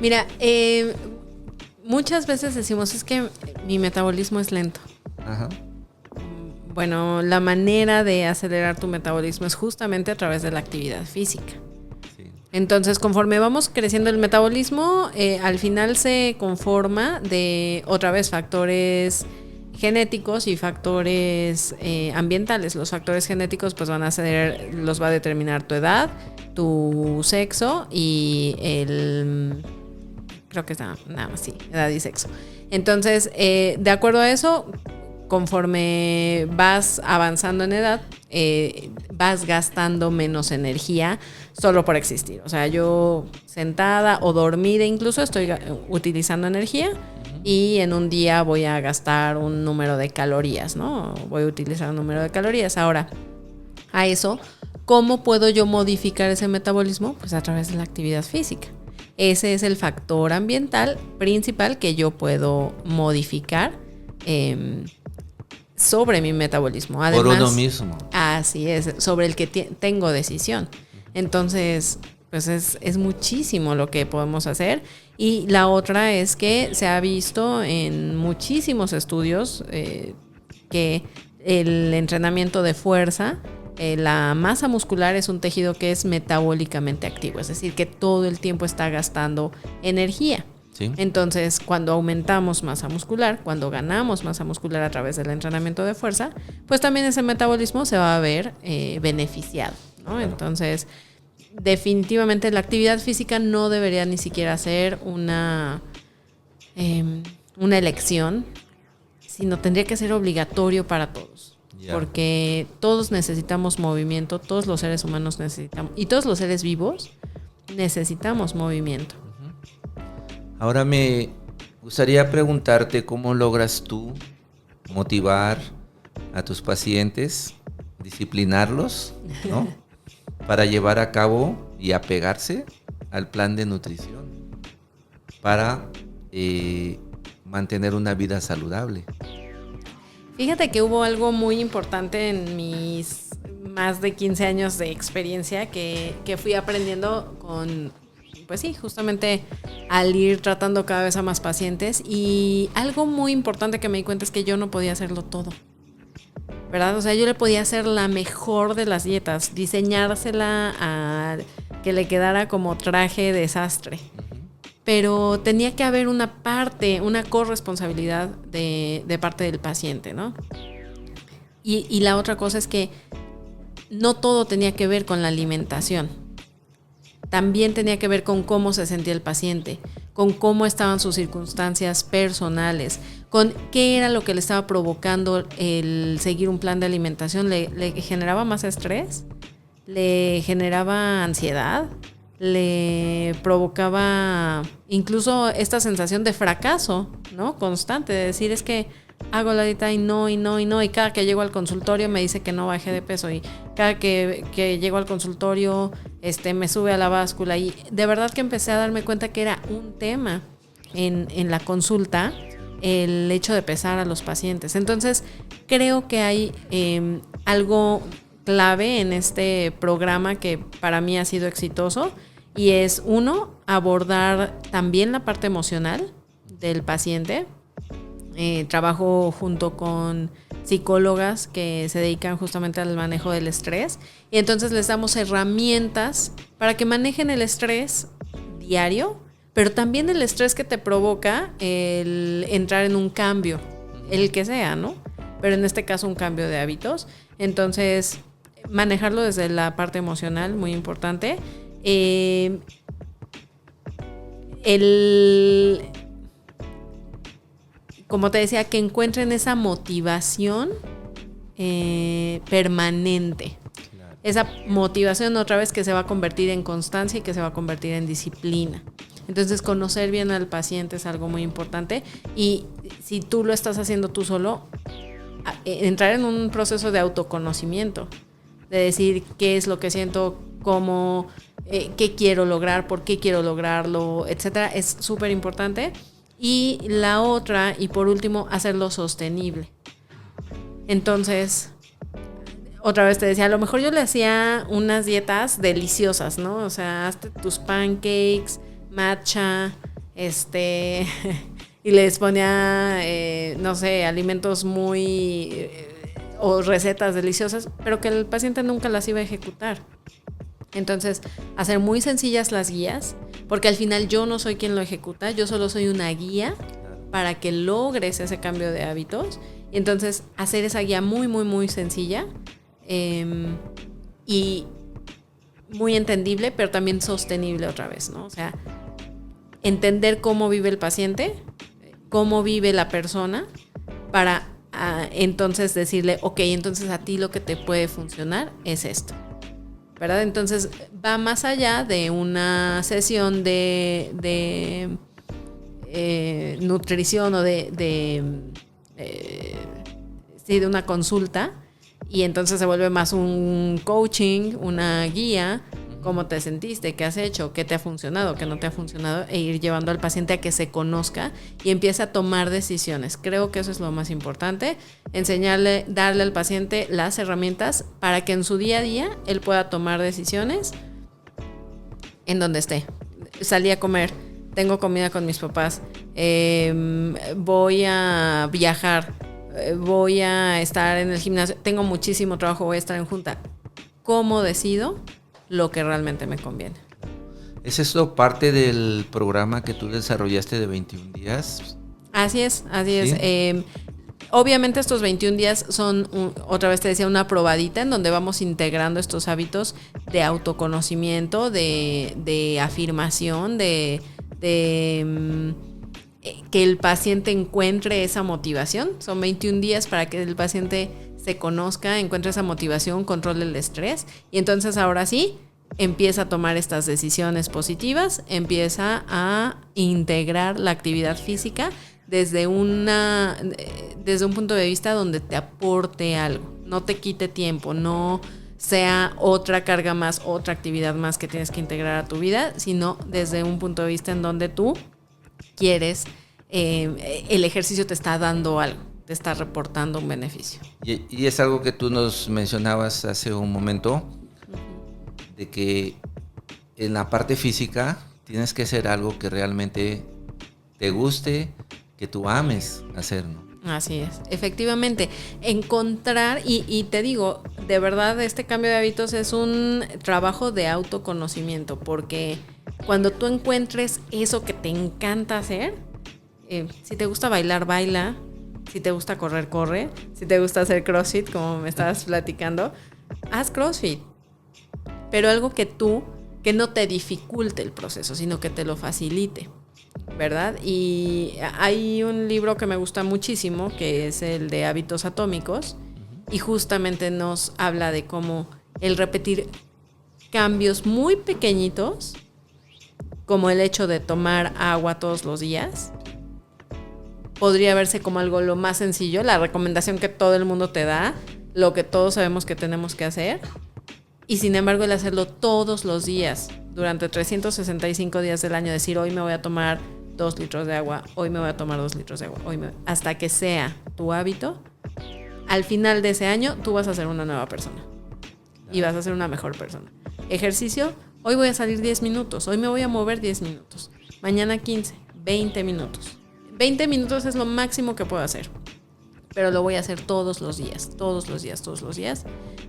Mira, muchas veces decimos, es que mi metabolismo es lento. Ajá. Bueno, la manera de acelerar tu metabolismo es justamente a través de la actividad física. Sí. Entonces, conforme vamos creciendo el metabolismo, al final se conforma de, otra vez, factores genéticos y factores ambientales. Los factores genéticos pues los va a determinar tu edad, tu sexo y creo que está nada más, sí, edad y sexo. Entonces, de acuerdo a eso, conforme vas avanzando en edad, vas gastando menos energía solo por existir. O sea, yo sentada o dormida incluso estoy utilizando energía y en un día voy a gastar un número de calorías, ¿no? Voy a utilizar un número de calorías. Ahora, a eso, ¿cómo puedo yo modificar ese metabolismo? Pues a través de la actividad física. Ese es el factor ambiental principal que yo puedo modificar sobre mi metabolismo. Además, por uno mismo. Así es, sobre el que tengo decisión. Entonces, pues es muchísimo lo que podemos hacer. Y la otra es que se ha visto en muchísimos estudios que el entrenamiento de fuerza, la masa muscular es un tejido que es metabólicamente activo, es decir, que todo el tiempo está gastando energía. ¿Sí? Entonces, cuando aumentamos masa muscular, cuando ganamos masa muscular a través del entrenamiento de fuerza, pues también ese metabolismo se va a ver beneficiado, ¿no? Claro. Entonces, definitivamente la actividad física no debería ni siquiera ser una elección, sino tendría que ser obligatorio para todos. Yeah. Porque todos necesitamos movimiento, todos los seres humanos necesitamos, y todos los seres vivos necesitamos movimiento. Ahora me gustaría preguntarte cómo logras tú motivar a tus pacientes, disciplinarlos, ¿no? Para llevar a cabo y apegarse al plan de nutrición para mantener una vida saludable. Fíjate que hubo algo muy importante en mis más de 15 años de experiencia que fui aprendiendo con, pues sí, justamente al ir tratando cada vez a más pacientes. Y algo muy importante que me di cuenta es que yo no podía hacerlo todo, ¿verdad? O sea, yo le podía hacer la mejor de las dietas, diseñársela a que le quedara como traje desastre. Pero tenía que haber una corresponsabilidad de parte del paciente, ¿no? Y la otra cosa es que no todo tenía que ver con la alimentación. También tenía que ver con cómo se sentía el paciente, con cómo estaban sus circunstancias personales, con qué era lo que le estaba provocando el seguir un plan de alimentación. ¿Le generaba más estrés? ¿Le generaba ansiedad? Le provocaba incluso esta sensación de fracaso, ¿no? Constante, de decir, es que hago la dieta y no, y cada que llego al consultorio me dice que no bajé de peso, y cada que llego al consultorio me sube a la báscula, y de verdad que empecé a darme cuenta que era un tema en la consulta el hecho de pesar a los pacientes. Entonces creo que hay algo clave en este programa que para mí ha sido exitoso, y es, uno, abordar también la parte emocional del paciente. Trabajo junto con psicólogas que se dedican justamente al manejo del estrés, y entonces les damos herramientas para que manejen el estrés diario, pero también el estrés que te provoca el entrar en un cambio, el que sea, ¿no? Pero en este caso un cambio de hábitos. Entonces, manejarlo desde la parte emocional, muy importante. como te decía, que encuentren esa motivación permanente. Claro. Esa motivación otra vez que se va a convertir en constancia y que se va a convertir en disciplina. Entonces, conocer bien al paciente es algo muy importante, y si tú lo estás haciendo tú solo, entrar en un proceso de autoconocimiento, de decir qué es lo que siento, cómo, qué quiero lograr, por qué quiero lograrlo, etcétera, es súper importante. Y la otra, y por último, hacerlo sostenible. Entonces, otra vez te decía, a lo mejor yo le hacía unas dietas deliciosas, ¿no? O sea, hazte tus pancakes, matcha, y les ponía, no sé, alimentos muy, o recetas deliciosas, pero que el paciente nunca las iba a ejecutar. Entonces, hacer muy sencillas las guías, porque al final yo no soy quien lo ejecuta, yo solo soy una guía para que logres ese cambio de hábitos. Y entonces, hacer esa guía muy, muy, muy sencilla, y muy entendible, pero también sostenible otra vez, ¿no? O sea, entender cómo vive el paciente, cómo vive la persona, para entonces decirle, ok, entonces a ti lo que te puede funcionar es esto, ¿verdad? Entonces va más allá de una sesión de nutrición o de una consulta, y entonces se vuelve más un coaching, una guía. ¿Cómo te sentiste? ¿Qué has hecho? ¿Qué te ha funcionado? ¿Qué no te ha funcionado? E ir llevando al paciente a que se conozca y empiece a tomar decisiones. Creo que eso es lo más importante. Enseñarle, darle al paciente las herramientas para que en su día a día él pueda tomar decisiones en donde esté. Salí a comer, tengo comida con mis papás, voy a viajar, voy a estar en el gimnasio, tengo muchísimo trabajo, voy a estar en junta. ¿Cómo decido lo que realmente me conviene? ¿Es esto parte del programa que tú desarrollaste de 21 días? Así es, así ¿sí? Es. Obviamente estos 21 días son, otra vez te decía, una probadita en donde vamos integrando estos hábitos de autoconocimiento, de afirmación, de que el paciente encuentre esa motivación. Son 21 días para que el paciente se conozca, encuentre esa motivación, controle el estrés, y entonces ahora sí empieza a tomar estas decisiones positivas, empieza a integrar la actividad física desde un punto de vista donde te aporte algo, no te quite tiempo, no sea otra carga más, otra actividad más que tienes que integrar a tu vida, sino desde un punto de vista en donde tú quieres, el ejercicio te está dando algo, te está reportando un beneficio. Y es algo que tú nos mencionabas hace un momento, de que en la parte física tienes que hacer algo que realmente te guste, que tú ames hacer, ¿no? Así es, efectivamente, encontrar, y te digo, de verdad este cambio de hábitos es un trabajo de autoconocimiento, porque cuando tú encuentres eso que te encanta hacer, si te gusta bailar, baila, si te gusta correr, corre, si te gusta hacer CrossFit, como me estabas platicando, haz CrossFit, pero algo que no te dificulte el proceso, sino que te lo facilite, ¿verdad? Y hay un libro que me gusta muchísimo, que es el de Hábitos Atómicos, y justamente nos habla de cómo el repetir cambios muy pequeñitos, como el hecho de tomar agua todos los días, podría verse como algo lo más sencillo, la recomendación que todo el mundo te da, lo que todos sabemos que tenemos que hacer, y sin embargo el hacerlo todos los días, durante 365 días del año, decir hoy me voy a tomar 2 litros de agua, hoy me voy a tomar 2 litros de agua, hasta que sea tu hábito, al final de ese año tú vas a ser una nueva persona y vas a ser una mejor persona. Ejercicio, hoy voy a salir 10 minutos, hoy me voy a mover 10 minutos, mañana 15, 20 minutos. 20 minutos es lo máximo que puedo hacer, pero lo voy a hacer todos los días.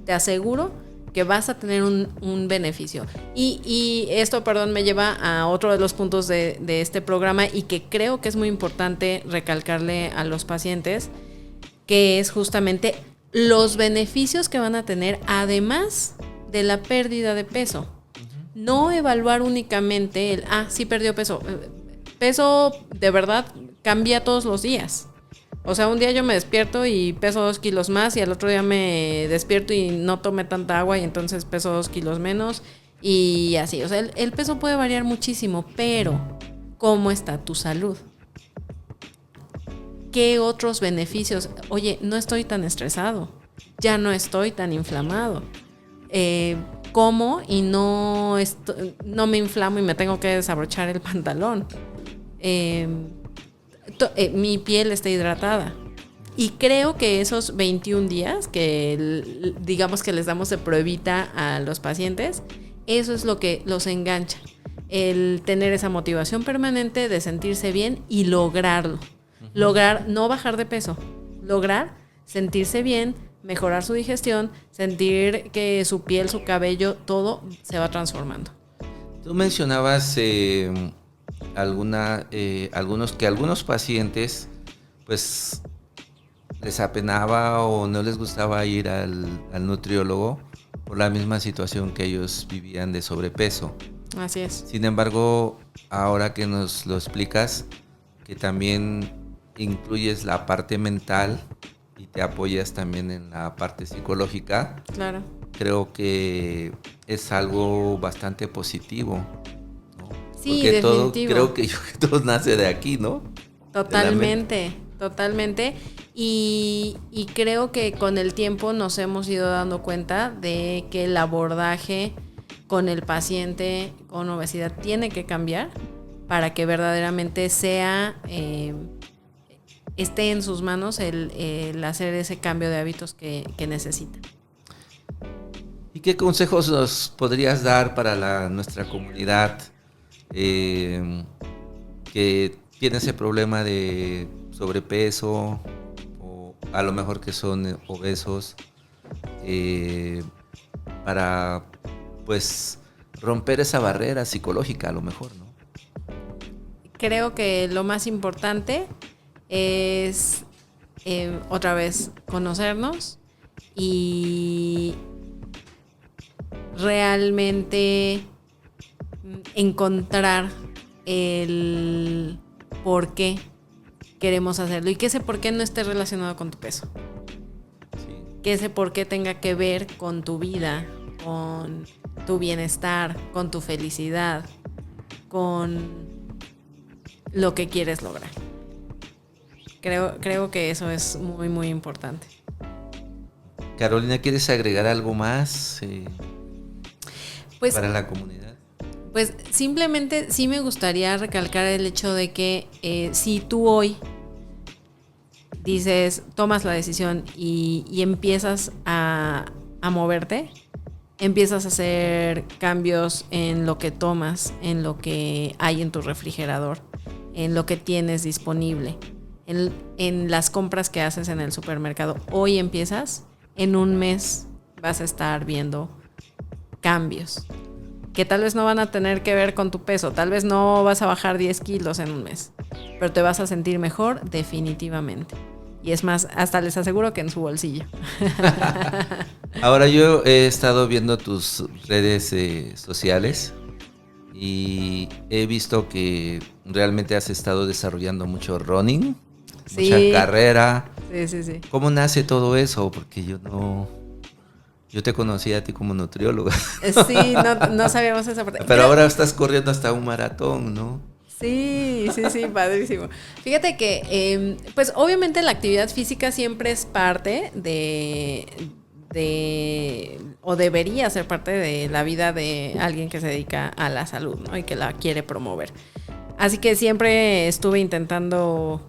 Te aseguro que vas a tener un beneficio. Y esto, me lleva a otro de los puntos de este programa, y que creo que es muy importante recalcarle a los pacientes, que es justamente los beneficios que van a tener además de la pérdida de peso. No evaluar únicamente sí perdió peso. Peso de verdad cambia todos los días. O sea, un día yo me despierto y peso 2 kilos más y al otro día me despierto y no tomé tanta agua y entonces peso 2 kilos menos y así. O sea, el peso puede variar muchísimo, pero ¿cómo está tu salud? ¿Qué otros beneficios? Oye, no estoy tan estresado, ya no estoy tan inflamado. Como y no me inflamo y me tengo que desabrochar el pantalón. Mi piel está hidratada. Y creo que esos 21 días que digamos que les damos de pruebita a los pacientes, eso es lo que los engancha. El tener esa motivación permanente de sentirse bien y lograrlo. Lograr no bajar de peso, lograr sentirse bien, mejorar su digestión, sentir que su piel, su cabello, todo se va transformando. Tú mencionabas algunos pacientes pues les apenaba o no les gustaba ir al nutriólogo por la misma situación que ellos vivían de sobrepeso. Así es. Sin embargo, ahora que nos lo explicas, que también incluyes la parte mental y te apoyas también en la parte psicológica. Claro. Creo que es algo bastante positivo, ¿no? Sí, porque definitivo. creo que todo nace de aquí, ¿no? Totalmente. Y creo que con el tiempo nos hemos ido dando cuenta de que el abordaje con el paciente con obesidad tiene que cambiar para que verdaderamente esté en sus manos el hacer ese cambio de hábitos que necesita. ¿Y qué consejos nos podrías dar para nuestra comunidad que tiene ese problema de sobrepeso o a lo mejor que son obesos, para pues romper esa barrera psicológica a lo mejor, ¿no? Creo que lo más importante es otra vez conocernos y realmente encontrar el por qué queremos hacerlo y que ese por qué no esté relacionado con tu peso. Sí. Que ese por qué tenga que ver con tu vida, con tu bienestar, con tu felicidad, con lo que quieres lograr. Creo que eso es muy, muy importante. Carolina, ¿quieres agregar algo más pues, para la comunidad? Pues simplemente sí me gustaría recalcar el hecho de que si tú hoy dices, tomas la decisión y empiezas a moverte, empiezas a hacer cambios en lo que tomas, en lo que hay en tu refrigerador, en lo que tienes disponible, en las compras que haces en el supermercado. Hoy empiezas, en un mes vas a estar viendo cambios que tal vez no van a tener que ver con tu peso, tal vez no vas a bajar 10 kilos en un mes, pero te vas a sentir mejor definitivamente. Y es más, hasta les aseguro que en su bolsillo. Ahora, yo he estado viendo tus redes sociales y he visto que realmente has estado desarrollando mucho running, sí, mucha carrera. Sí. ¿Cómo nace todo eso? Porque yo te conocí a ti como nutrióloga. Sí, no sabíamos esa parte. Pero ahora estás corriendo hasta un maratón, ¿no? Sí, padrísimo. Fíjate que, pues obviamente la actividad física siempre es parte o debería ser parte de la vida de alguien que se dedica a la salud, ¿no? Y que la quiere promover. Así que siempre estuve intentando,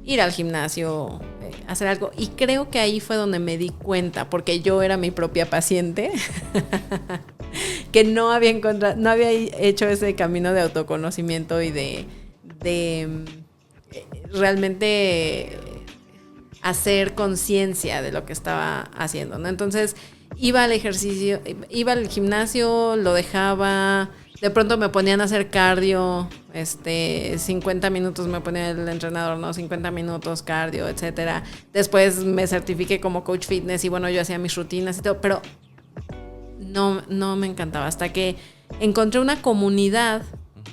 ir al gimnasio, hacer algo. Y creo que ahí fue donde me di cuenta, porque yo era mi propia paciente, que no había hecho ese camino de autoconocimiento y de realmente hacer conciencia de lo que estaba haciendo, ¿no? Entonces iba al ejercicio, iba al gimnasio, lo dejaba, de pronto me ponían a hacer cardio, 50 minutos me ponía el entrenador, ¿no? 50 minutos cardio, etcétera. Después me certifiqué como coach fitness y bueno, yo hacía mis rutinas y todo, pero no me encantaba, hasta que encontré una comunidad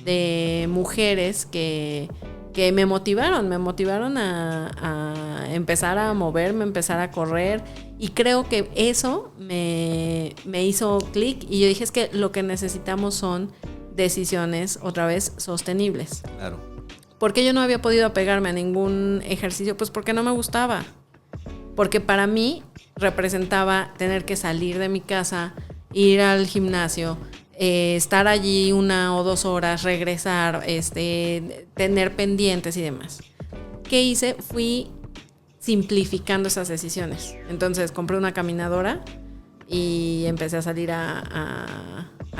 de mujeres que que me motivaron a empezar a moverme, empezar a correr, y creo que eso me hizo clic, y yo dije, es que lo que necesitamos son decisiones otra vez sostenibles. Claro. ¿Por qué yo no había podido apegarme a ningún ejercicio? Pues porque no me gustaba. Porque para mí representaba tener que salir de mi casa, ir al gimnasio, estar allí 1 o 2 horas, regresar, tener pendientes y demás. ¿Qué hice? Fui simplificando esas decisiones. Entonces compré una caminadora y empecé a salir a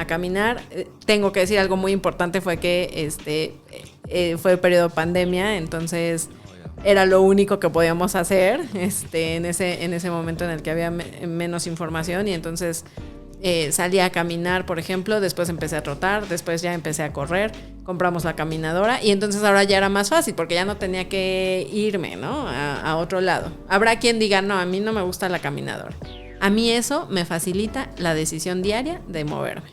caminar. Tengo que decir algo muy importante, fue que fue el periodo de pandemia, entonces era lo único que podíamos hacer en ese momento en el que había menos información, y entonces salí a caminar, por ejemplo, después empecé a trotar, después ya empecé a correr, compramos la caminadora, y entonces ahora ya era más fácil porque ya no tenía que irme, ¿no?, a otro lado. Habrá quien diga, no, a mí no me gusta la caminadora. A mí eso me facilita la decisión diaria de moverme,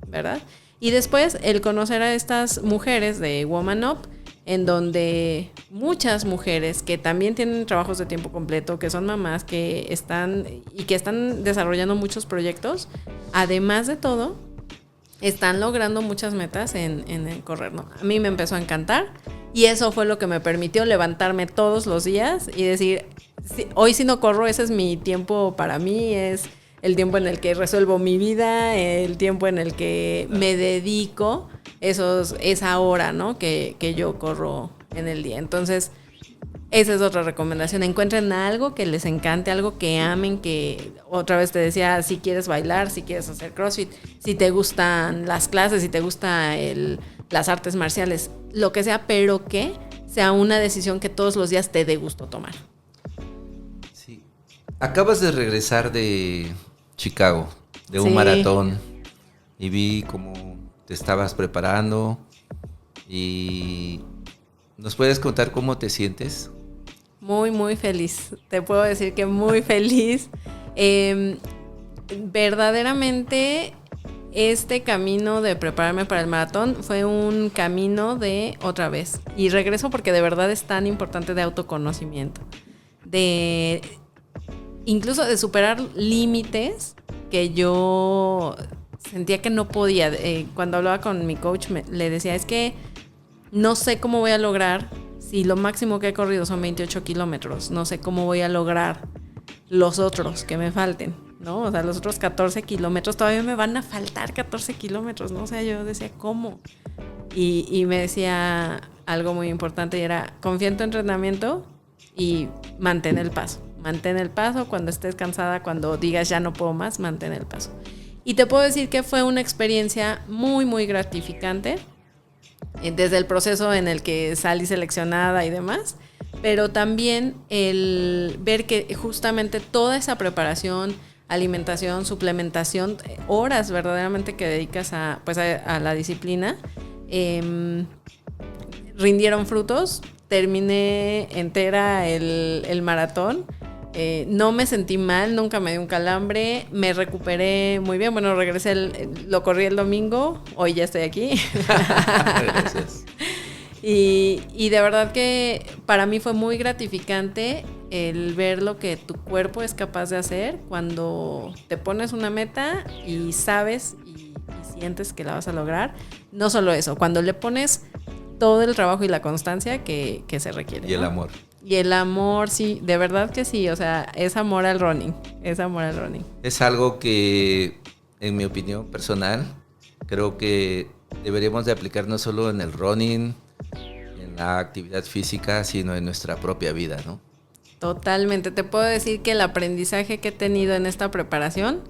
¿verdad? Y después el conocer a estas mujeres de Woman Up, en donde muchas mujeres que también tienen trabajos de tiempo completo, que son mamás, que están desarrollando muchos proyectos, además de todo, están logrando muchas metas en el correr, ¿no? A mí me empezó a encantar, y eso fue lo que me permitió levantarme todos los días y decir, hoy si no corro, ese es mi tiempo para mí, es el tiempo en el que resuelvo mi vida, el tiempo en el que me dedico, esa hora, ¿no?, que yo corro en el día. Entonces, esa es otra recomendación. Encuentren algo que les encante, algo que amen, que otra vez te decía, si quieres bailar, si quieres hacer CrossFit, si te gustan las clases, si te gusta las artes marciales, lo que sea, pero que sea una decisión que todos los días te dé gusto tomar. Sí. Acabas de regresar de Chicago, de un Sí. maratón, y vi cómo te estabas preparando, y ¿nos puedes contar cómo te sientes? Muy, muy feliz. Te puedo decir que muy feliz. Verdaderamente, este camino de prepararme para el maratón fue un camino de otra vez. Y regreso porque de verdad es tan importante, de autoconocimiento. Incluso de superar límites que yo sentía que no podía. Cuando hablaba con mi coach, le decía, es que no sé cómo voy a lograr, si lo máximo que he corrido son 28 kilómetros, no sé cómo voy a lograr los otros que me falten, ¿no? O sea, los otros 14 kilómetros, todavía me van a faltar 14 kilómetros, ¿no? O sea, yo decía, ¿cómo? Y me decía algo muy importante, y era, confía en tu entrenamiento y mantén el paso. Mantén el paso cuando estés cansada, cuando digas ya no puedo más, mantén el paso. Y te puedo decir que fue una experiencia muy, muy gratificante, desde el proceso en el que salí seleccionada y demás, pero también el ver que justamente toda esa preparación, alimentación, suplementación, horas verdaderamente que dedicas a la disciplina, rindieron frutos. Terminé entera el maratón. No me sentí mal, nunca me dio un calambre, me recuperé muy bien. Bueno, regresé, lo corrí el domingo, hoy ya estoy aquí. Gracias. Y de verdad que para mí fue muy gratificante el ver lo que tu cuerpo es capaz de hacer cuando te pones una meta y sabes y sientes que la vas a lograr. No solo eso, cuando le pones todo el trabajo y la constancia que se requiere. Y el ¿no? amor. Y el amor, sí, de verdad que sí, o sea, es amor al running, es amor al running. Es algo que, en mi opinión personal, creo que deberíamos de aplicar no solo en el running, en la actividad física, sino en nuestra propia vida, ¿no? Totalmente, te puedo decir que el aprendizaje que he tenido en esta preparación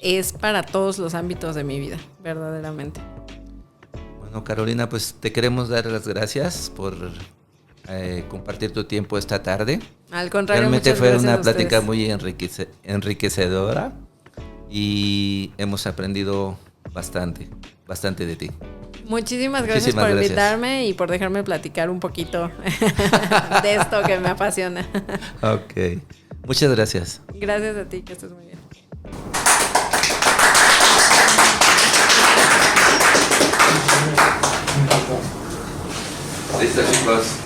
es para todos los ámbitos de mi vida, verdaderamente. Bueno, Carolina, pues te queremos dar las gracias por compartir tu tiempo esta tarde. Al contrario, realmente muchas fue gracias una a plática ustedes. muy enriquecedora, y hemos aprendido bastante de ti. Muchísimas gracias Muchísimas por gracias. invitarme y por dejarme platicar un poquito de esto que me apasiona. Ok, muchas gracias. Gracias a ti, que estés muy bien. Listo, chicos.